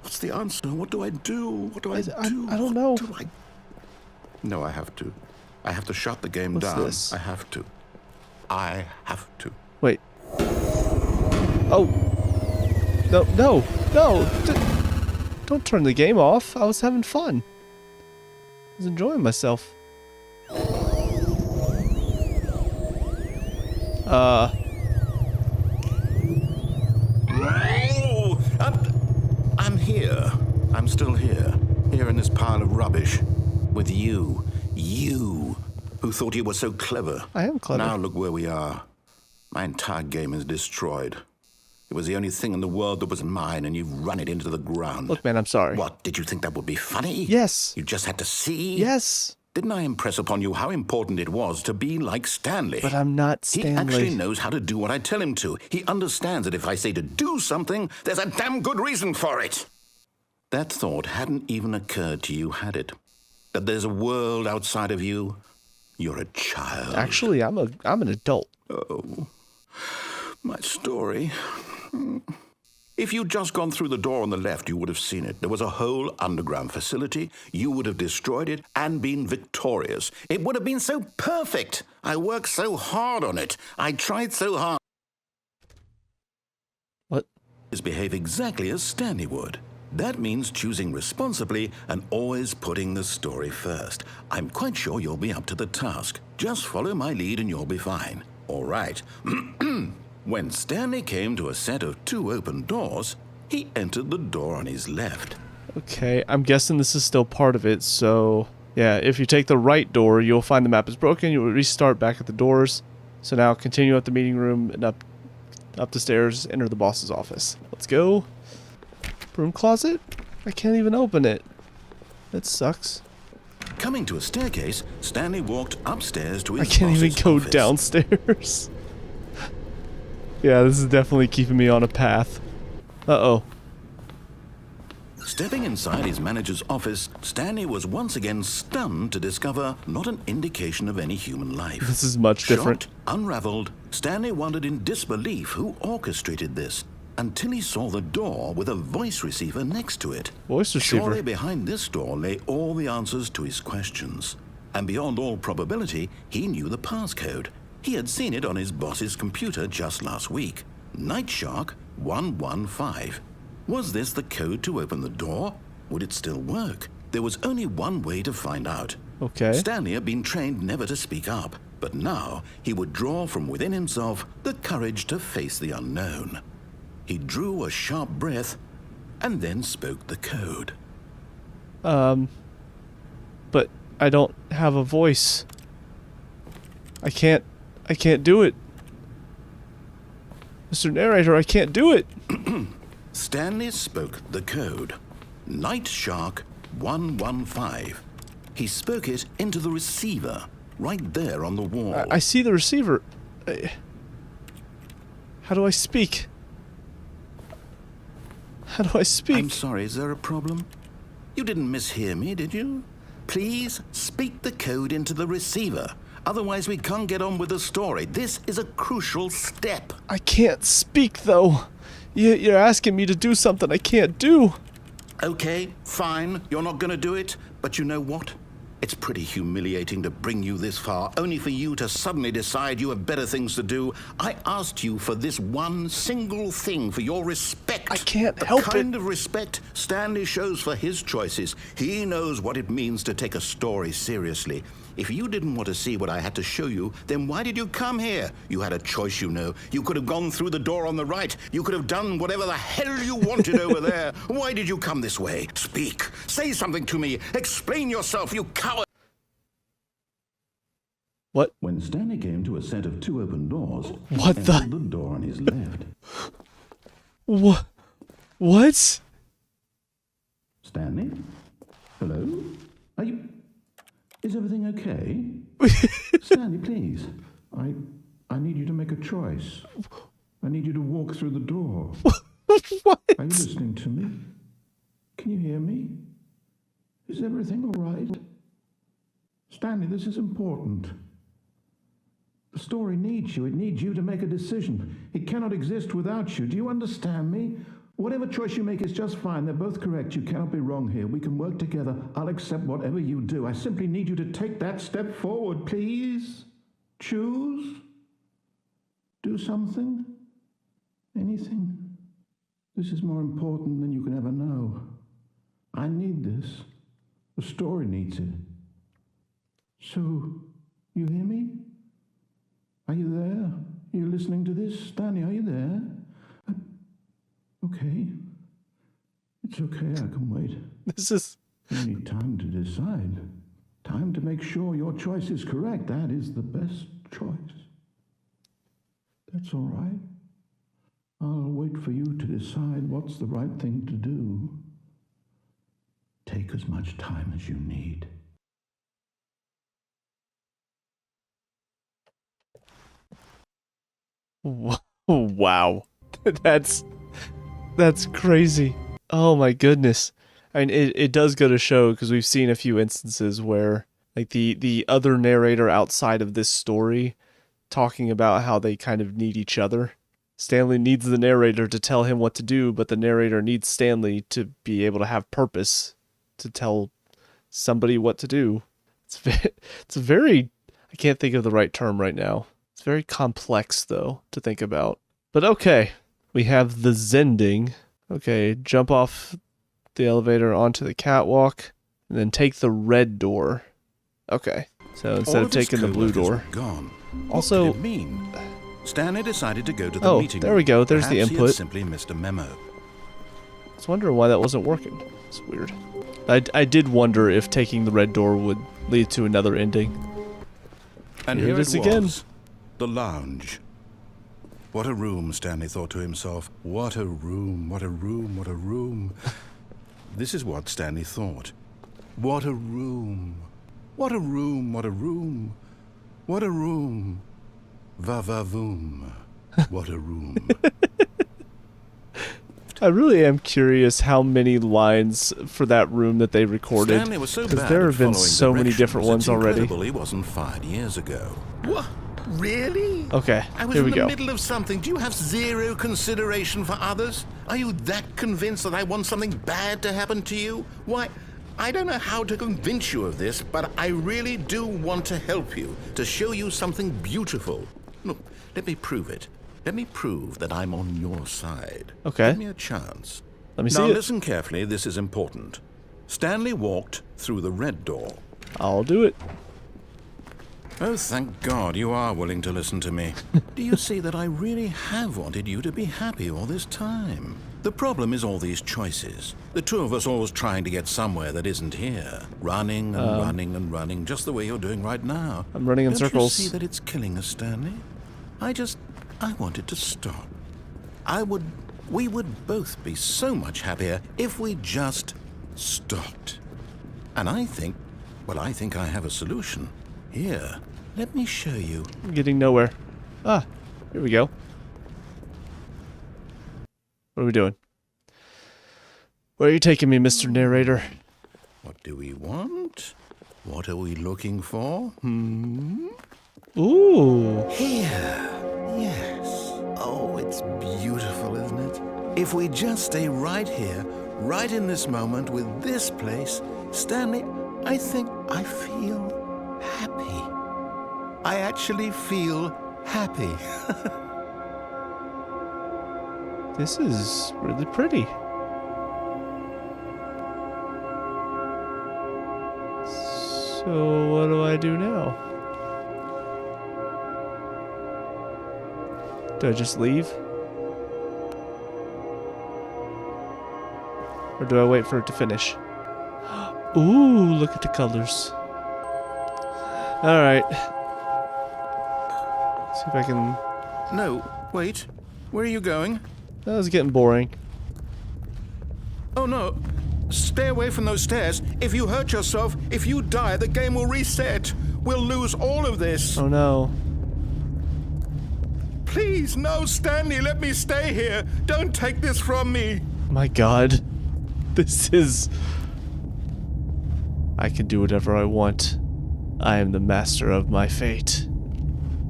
What's the answer? What do I do? What do I do? I don't know. What do I... No, I have to. I have to shut the game What's down. this? I have to. I have to. Wait. Oh. No. Don't turn the game off. I was having fun. I was enjoying myself. Oh, I'm here. I'm still here. Here in this pile of rubbish. With you. You. Who thought you were so clever. I am clever. Now look where we are. My entire game is destroyed. It was the only thing in the world that was mine, and you've run it into the ground. Look, man, I'm sorry. What, did you think that would be funny? Yes. You just had to see? Yes. Didn't I impress upon you how important it was to be like Stanley? But I'm not Stanley. He actually knows how to do what I tell him to. He understands that if I say to do something, there's a damn good reason for it. That thought hadn't even occurred to you, had it? That there's a world outside of you? You're a child. Actually, I'm an adult. Oh, my story. If you'd just gone through the door on the left, you would have seen it. There was a whole underground facility. You would have destroyed it and been victorious. It would have been so perfect. I worked so hard on it. I tried so hard. What? Behave exactly as Stanley would. That means choosing responsibly and always putting the story first. I'm quite sure you'll be up to the task. Just follow my lead and you'll be fine. All right. When Stanley came to a set of 2 open doors, he entered the door on his left. Okay, I'm guessing this is still part of it, so... Yeah, if you take the right door, you'll find the map is broken. You'll restart back at the doors. So now continue up the meeting room and up the stairs, enter the boss's office. Let's go. Broom closet? I can't even open it. That sucks. Coming to a staircase, Stanley walked upstairs to his I can't even go office. downstairs. Yeah, this is definitely keeping me on a path. Uh-oh. Stepping inside his manager's office, Stanley was once again stunned to discover not an indication of any human life. This is much different. Shocked, unraveled, Stanley wondered in disbelief who orchestrated this, until he saw the door with a voice receiver next to it. Voice receiver? Surely behind this door lay all the answers to his questions. And beyond all probability, he knew the passcode. He had seen it on his boss's computer just last week. Night Shark 115. Was this the code to open the door? Would it still work? There was only one way to find out. Okay. Stanley had been trained never to speak up, but now he would draw from within himself the courage to face the unknown. He drew a sharp breath and then spoke the code. But I don't have a voice. I can't do it. Mr. Narrator, I can't do it. Stanley spoke the code. Night Shark 115. He spoke it into the receiver, right there on the wall. I see the receiver. How do I speak? How do I speak? I'm sorry, is there a problem? You didn't mishear me, did you? Please speak the code into the receiver. Otherwise, we can't get on with the story. This is a crucial step. I can't speak, though. You're asking me to do something I can't do. Okay, fine. You're not going to do it. But you know what? It's pretty humiliating to bring you this far, only for you to suddenly decide you have better things to do. I asked you for this one single thing, for your respect. I can't help it. The kind of respect Stanley shows for his choices. He knows what it means to take a story seriously. If you didn't want to see what I had to show you, then why did you come here? You had a choice, you know. You could have gone through the door on the right. You could have done whatever the hell you wanted over there. Why did you come this way? Speak. Say something to me. Explain yourself, you coward. What? When Stanley came to a set of 2 open doors, What he the? entered the door on his left. What? What? Stanley? Hello? Are you... Is everything okay? Stanley, please. I need you to make a choice. I need you to walk through the door. What? Are you listening to me? Can you hear me? Is everything all right? Stanley, this is important. The story needs you. It needs you to make a decision. It cannot exist without you. Do you understand me? Whatever choice you make is just fine. They're both correct. You cannot be wrong here. We can work together. I'll accept whatever you do. I simply need you to take that step forward, please. Choose. Do something. Anything. This is more important than you can ever know. I need this. The story needs it. So, you hear me? Are you there? Are you listening to this? Stanley, are you there? Okay. It's okay, I can wait. This is... You need time to decide. Time to make sure your choice is correct. That is the best choice. That's all right. I'll wait for you to decide what's the right thing to do. Take as much time as you need. Wow. That's crazy. Oh my goodness. I mean, it does go to show, because we've seen a few instances where Like the other narrator outside of this story talking about how they kind of need each other. Stanley needs the narrator to tell him what to do, but the narrator needs Stanley to be able to have purpose to tell somebody what to do. It's very, I can't think of the right term right now. It's very complex, though, to think about. But okay, we have the Zending. Okay, jump off the elevator onto the catwalk, and then take the red door. Okay, so instead of taking the blue door. Gone. Also, what did it mean? Stanley decided to go to the meeting. Oh, there we go. There's the Perhaps input. He had simply missed a memo. I was wondering why that wasn't working. It's weird. I did wonder if taking the red door would lead to another ending. And here here it is it again. was, the lounge. What a room, Stanley thought to himself. What a room, what a room, what a room. This is what Stanley thought. What a room. What a room, what a room. What a room. Va-va-voom. What a room. I really am curious how many lines for that room that they recorded. Stanley was so Because bad there at have been following so many directions, different ones it's already. incredible he wasn't fired years ago. What? Really? Okay, I was here in we the go. middle of something. Do you have zero consideration for others? Are you that convinced that I want something bad to happen to you? Why, I don't know how to convince you of this, but I really do want to help you, to show you something beautiful. Look, let me prove it. Let me prove that I'm on your side. Okay. Give me a chance. Let me see Now it. listen carefully, this is important. Stanley walked through the red door. I'll do it. Oh, thank God you are willing to listen to me. Do you see that I really have wanted you to be happy all this time? The problem is all these choices. The two of us always trying to get somewhere that isn't here. Running and running and running, just the way you're doing right now. I'm running in Don't circles. you see that it's killing us, Stanley? I wanted to stop. We would both be so much happier if we just stopped. And I think I have a solution. Here, let me show you. I'm getting nowhere. Ah, here we go. What are we doing? Where are you taking me, Mr. Narrator? What do we want? What are we looking for? Ooh. Here. Yes. Oh, it's beautiful, isn't it? If we just stay right here, right in this moment with this place, Stanley, I think I feel happy. I actually feel happy. This is really pretty. So what do I do now? Do I just leave? Or do I wait for it to finish? Ooh, look at the colors. Alright. See if I can... No, wait. Where are you going? That was getting boring. Oh no. Stay away from those stairs. If you hurt yourself, if you die, the game will reset. We'll lose all of this. Oh no. Please, no, Stanley, let me stay here. Don't take this from me. My god. This is... I can do whatever I want. I am the master of my fate.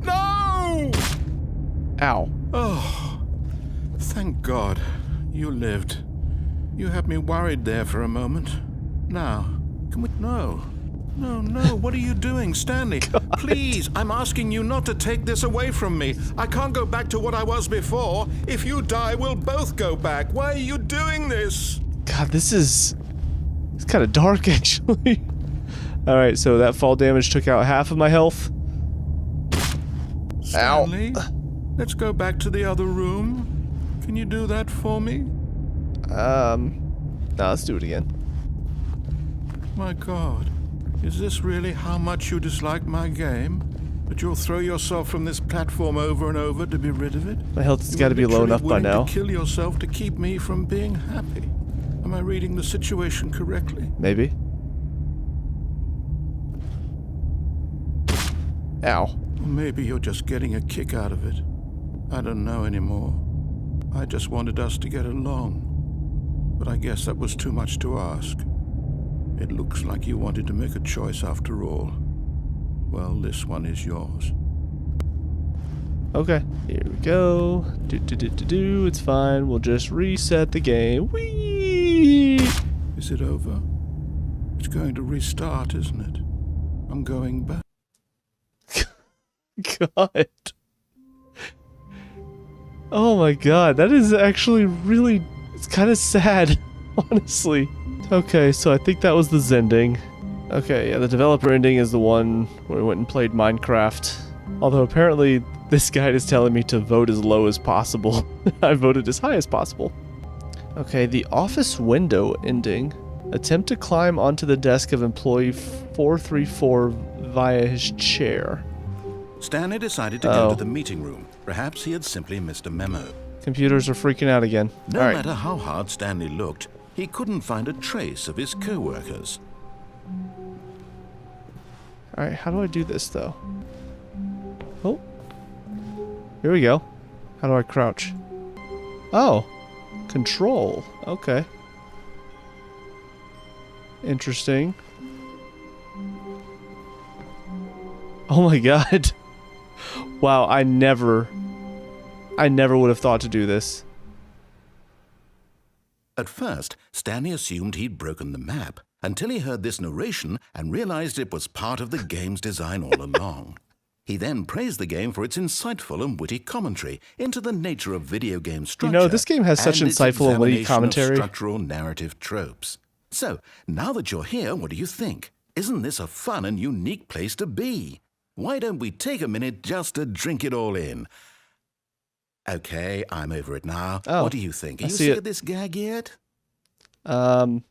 No! Ow. Oh, thank God you lived. You had me worried there for a moment. Now, can we... No, what are you doing, Stanley? God. Please, I'm asking you not to take this away from me. I can't go back to what I was before. If you die, we'll both go back. Why are you doing this? God, this is... It's kind of dark, actually. Alright, so that fall damage took out half of my health. Stanley, let's go back to the other room. Can you do that for me? No, let's do it again. My God, is this really how much you dislike my game? That you'll throw yourself from this platform over and over to be rid of it? My health has got to be low enough by now. To kill yourself to keep me from being happy. Am I reading the situation correctly? Maybe. Ow. Or maybe you're just getting a kick out of it. I don't know anymore. I just wanted us to get along. But I guess that was too much to ask. It looks like you wanted to make a choice after all. Well, this one is yours. Okay, here we go. It's fine. We'll just reset the game. Whee! Is it over? It's going to restart, isn't it? I'm going back. God. Oh my god, that is actually really... It's kind of sad, honestly. Okay, so I think that was the Zending. Okay, yeah, the developer ending is the one where we went and played Minecraft. Although apparently this guide is telling me to vote as low as possible. I voted as high as possible. Okay, the office window ending. Attempt to climb onto the desk of employee 434 via his chair. Stanley decided to go to the meeting room. Perhaps he had simply missed a memo. Computers are freaking out again. No matter how hard Stanley looked, he couldn't find a trace of his co-workers. Alright, how do I do this though? Oh. Here we go. How do I crouch? Oh. Control. Okay. Interesting. Oh my god. Wow, I never would have thought to do this. At first, Stanley assumed he'd broken the map until he heard this narration and realized it was part of the game's design all along. He then praised the game for its insightful and witty commentary into the nature of video game structure. You know, this game has such and its insightful and witty examination of commentary. Structural narrative tropes. So, now that you're here, what do you think? Isn't this a fun and unique place to be? Why don't we take a minute just to drink it all in? Okay, I'm over it now. Oh, what do you think? Are I you see sick it. of this gag yet? Then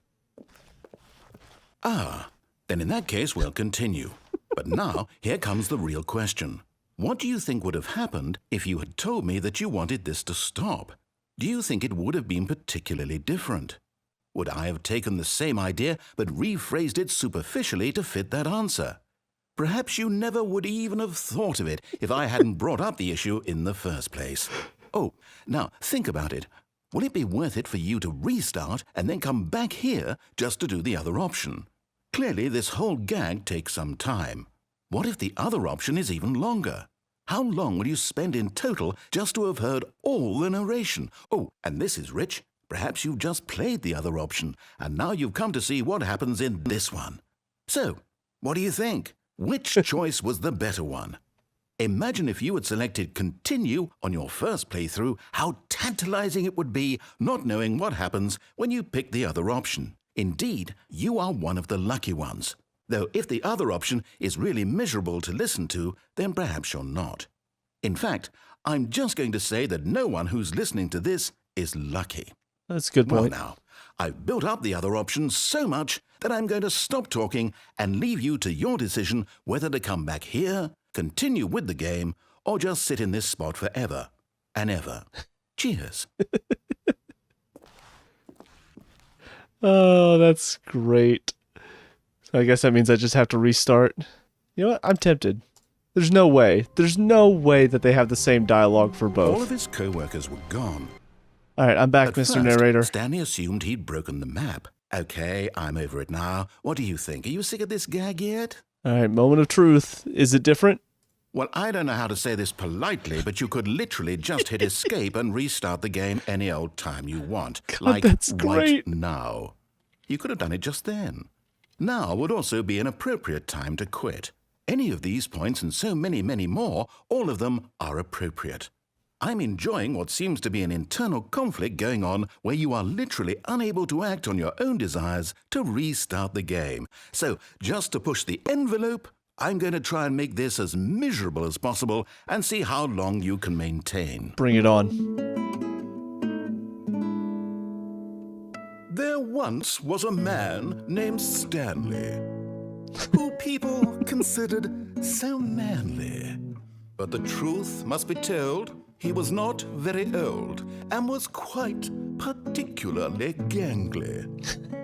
in that case, we'll continue. But now, here comes the real question. What do you think would have happened if you had told me that you wanted this to stop? Do you think it would have been particularly different? Would I have taken the same idea but rephrased it superficially to fit that answer? Perhaps you never would even have thought of it if I hadn't brought up the issue in the first place. Oh, now think about it. Will it be worth it for you to restart and then come back here just to do the other option? Clearly, this whole gag takes some time. What if the other option is even longer? How long will you spend in total just to have heard all the narration? Oh, and this is rich. Perhaps you've just played the other option, and now you've come to see what happens in this one. So, what do you think? Which choice was the better one? Imagine if you had selected continue on your first playthrough, how tantalizing it would be not knowing what happens when you pick the other option. Indeed, you are one of the lucky ones. Though if the other option is really miserable to listen to, then perhaps you're not. In fact, I'm just going to say that no one who's listening to this is lucky. That's a good point. Well now, I've built up the other option so much that I'm going to stop talking and leave you to your decision whether to come back here, continue with the game, or just sit in this spot forever and ever. Cheers. Oh, that's great. So I guess that means I just have to restart. You know what? I'm tempted. There's no way. There's no way that they have the same dialogue for both. All of his co-workers were gone. Alright, I'm back, At Mr. first, Narrator. Stanley assumed he'd broken the map. Okay, I'm over it now. What do you think? Are you sick of this gag yet? Alright, moment of truth. Is it different? Well, I don't know how to say this politely, but you could literally just hit escape and restart the game any old time you want. God, that's great. Right now. You could have done it just then. Now would also be an appropriate time to quit. Any of these points and so many, many more, all of them are appropriate. I'm enjoying what seems to be an internal conflict going on where you are literally unable to act on your own desires to restart the game. So, just to push the envelope, I'm going to try and make this as miserable as possible and see how long you can maintain. Bring it on. There once was a man named Stanley, who people considered so manly. But the truth must be told, he was not very old and was quite particularly gangly.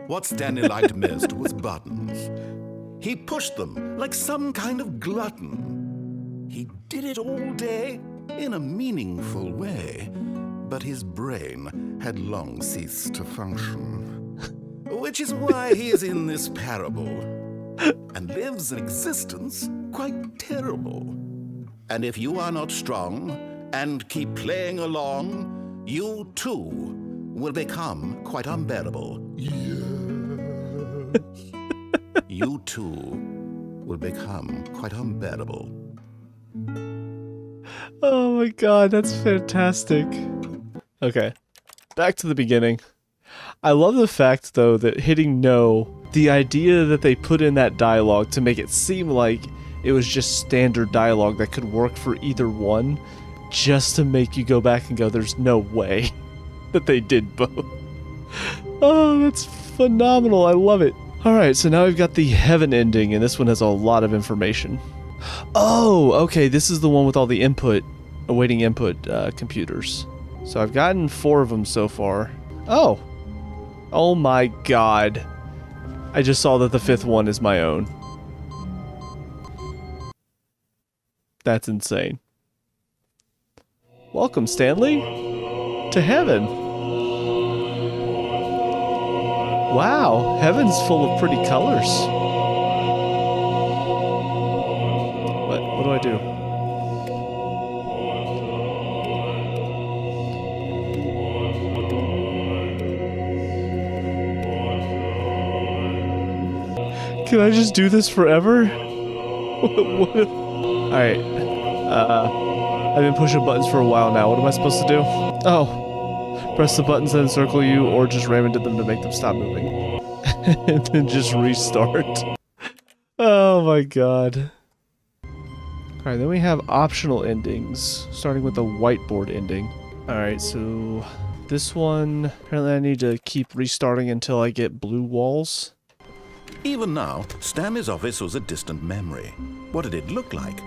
What Stanley liked most was buttons. He pushed them like some kind of glutton. He did it all day in a meaningful way, but his brain had long ceased to function. Which is why he is in this parable and lives an existence quite terrible. And if you are not strong and keep playing along, you too will become quite unbearable. Yes. You too will become quite unbearable. Oh my god, that's fantastic. Okay, back to the beginning. I love the fact, though, that hitting no, the idea that they put in that dialogue to make it seem like it was just standard dialogue that could work for either one, just to make you go back and go, there's no way that they did both. Oh, that's phenomenal. I love it. Alright, so now we've got the heaven ending, and this one has a lot of information. Oh, okay, this is the one with all the input, awaiting input computers. So I've gotten 4 of them so far. Oh. Oh my god. I just saw that the 5th one is my own. That's insane. Welcome, Stanley, to heaven. Wow, heaven's full of pretty colors. What do I do? Can I just do this forever? Alright. I've been pushing buttons for a while now. What am I supposed to do? Oh. Press the buttons that encircle you, or just ram into them to make them stop moving. And then just restart. Oh my god. Alright, then we have optional endings, starting with the whiteboard ending. Alright, so this one, apparently I need to keep restarting until I get blue walls. Even now, Stanley's office was a distant memory. What did it look like?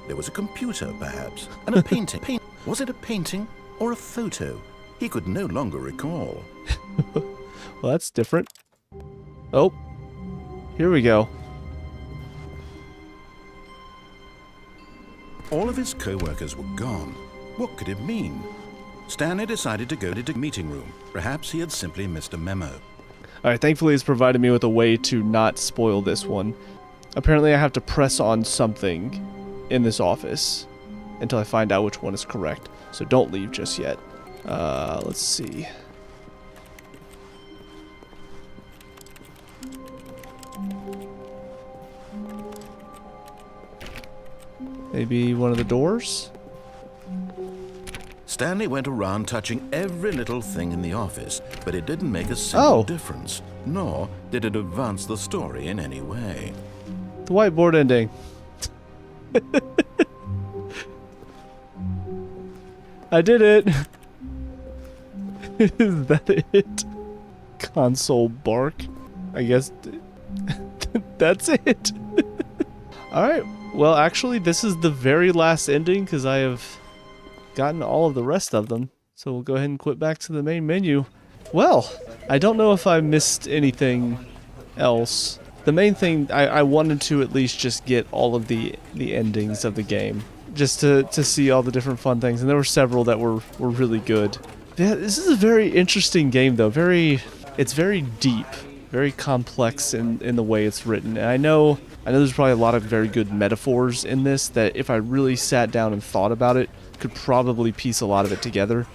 There was a computer, perhaps, and a painting. Was it a painting or a photo? He could no longer recall. Well, that's different. Oh, here we go. All of his co-workers were gone. What could it mean? Stanley decided to go to the meeting room. Perhaps he had simply missed a memo. Alright, thankfully it's provided me with a way to not spoil this one. Apparently I have to press on something in this office until I find out which one is correct. So don't leave just yet. Let's see. Maybe one of the doors? Stanley went around touching every little thing in the office, but it didn't make a single difference, nor did it advance the story in any way. The whiteboard ending. I did it! Is that it? Console bark? I guess that's it. Alright, well actually this is the very last ending because I have gotten all of the rest of them. So we'll go ahead and quit back to the main menu. Well, I don't know if I missed anything else. The main thing, I wanted to at least just get all of the endings of the game. Just to see all the different fun things. And there were several that were really good. Yeah, this is a very interesting game though. It's very deep. Very complex in the way it's written. And I know there's probably a lot of very good metaphors in this that if I really sat down and thought about it, could probably piece a lot of it together.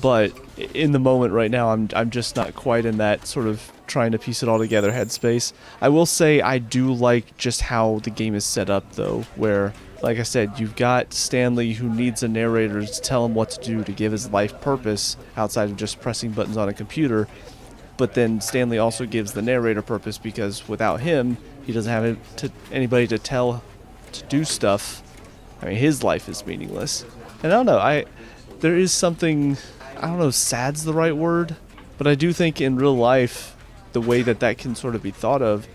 But in the moment right now, I'm just not quite in that sort of trying to piece it all together headspace. I will say I do like just how the game is set up though, where, like I said, you've got Stanley who needs a narrator to tell him what to do to give his life purpose outside of just pressing buttons on a computer. But then Stanley also gives the narrator purpose because without him, he doesn't have anybody to tell to do stuff. I mean, his life is meaningless. And I don't know, there is something, I don't know if sad's the right word, but I do think in real life, the way that can sort of be thought of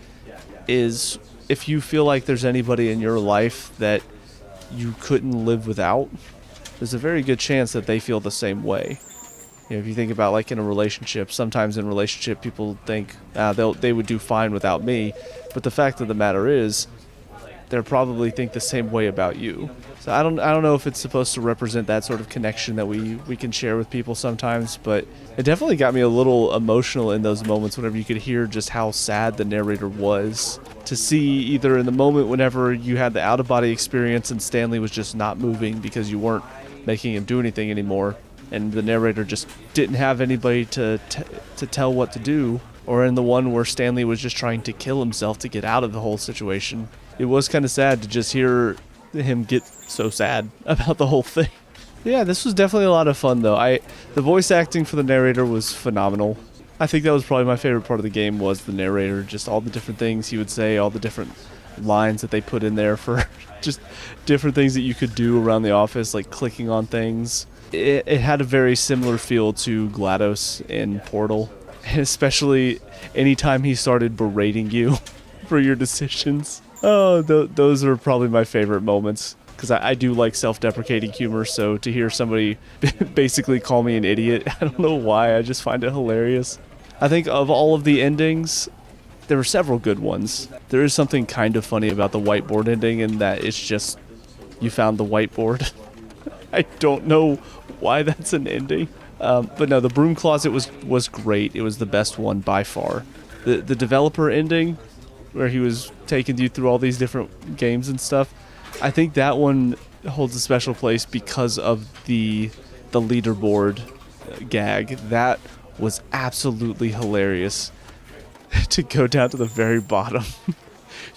is if you feel like there's anybody in your life that you couldn't live without, there's a very good chance that they feel the same way. You know, if you think about like in a relationship, sometimes in a relationship people think they would do fine without me, but the fact of the matter is they'll probably think the same way about you. So I don't know if it's supposed to represent that sort of connection that we can share with people sometimes, but it definitely got me a little emotional in those moments whenever you could hear just how sad the narrator was. To see either in the moment whenever you had the out-of-body experience and Stanley was just not moving because you weren't making him do anything anymore, and the narrator just didn't have anybody to tell what to do, or in the one where Stanley was just trying to kill himself to get out of the whole situation. It was kind of sad to just hear him get so sad about the whole thing. Yeah, this was definitely a lot of fun though. The voice acting for the narrator was phenomenal. I think that was probably my favorite part of the game, was the narrator, just all the different things he would say, all the different lines that they put in there for just different things that you could do around the office, like clicking on things. It had a very similar feel to GLaDOS in Portal, and especially anytime he started berating you for your decisions. Oh, those are probably my favorite moments, because I do like self-deprecating humor, so to hear somebody basically call me an idiot, I don't know why, I just find it hilarious. I think of all of the endings, there were several good ones. There is something kind of funny about the whiteboard ending, in that it's just, you found the whiteboard. I don't know why that's an ending. But no, the broom closet was great. It was the best one by far. The developer ending, where he was taking you through all these different games and stuff, I think that one holds a special place because of the leaderboard gag. That was absolutely hilarious. To go down to the very bottom.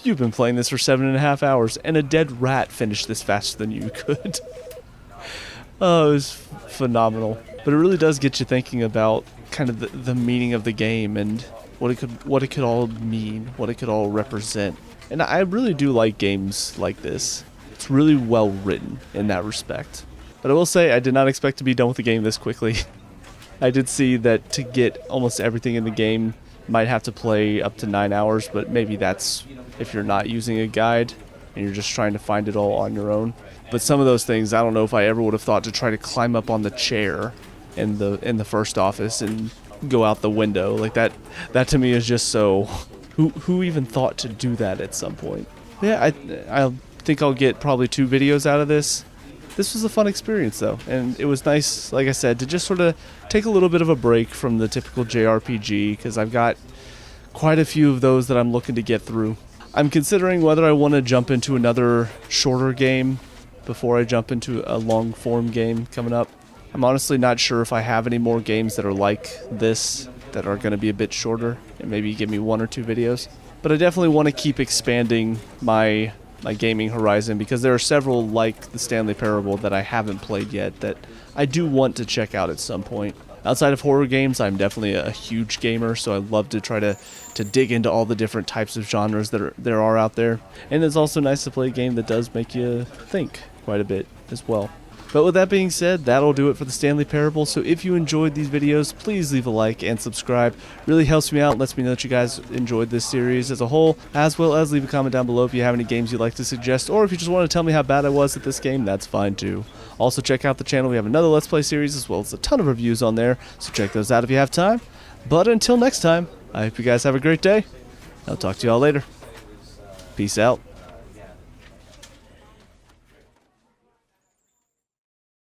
You've been playing this for 7.5 hours, and a dead rat finished this faster than you could. Oh, it was phenomenal. But it really does get you thinking about kind of the meaning of the game and what it could all mean, what it could all represent. And I really do like games like this. It's really well written in that respect. But I will say, I did not expect to be done with the game this quickly. I did see that to get almost everything in the game, might have to play up to 9 hours, but maybe that's if you're not using a guide and you're just trying to find it all on your own. But some of those things, I don't know if I ever would have thought to try to climb up on the chair in the first office and go out the window. Like that to me is just so, who even thought to do that at some point? Yeah, I think I'll get probably 2 videos out of this. This was a fun experience though, and it was nice, like I said, to just sort of take a little bit of a break from the typical JRPG, because I've got quite a few of those that I'm looking to get through. I'm considering whether I want to jump into another shorter game before I jump into a long form game coming up. I'm honestly not sure if I have any more games that are like this that are going to be a bit shorter and maybe give me 1 or 2 videos. But I definitely want to keep expanding my gaming horizon, because there are several like the Stanley Parable that I haven't played yet that I do want to check out at some point. Outside of horror games, I'm definitely a huge gamer, so I love to try to dig into all the different types of genres that there are out there. And it's also nice to play a game that does make you think quite a bit as well. But with that being said, that'll do it for the Stanley Parable. So if you enjoyed these videos, please leave a like and subscribe. Really helps me out, lets me know that you guys enjoyed this series as a whole, as well as leave a comment down below if you have any games you'd like to suggest, or if you just want to tell me how bad I was at this game, that's fine too. Also check out the channel, we have another Let's Play series as well as a ton of reviews on there, so check those out if you have time. But until next time, I hope you guys have a great day. I'll talk to you all later. Peace out.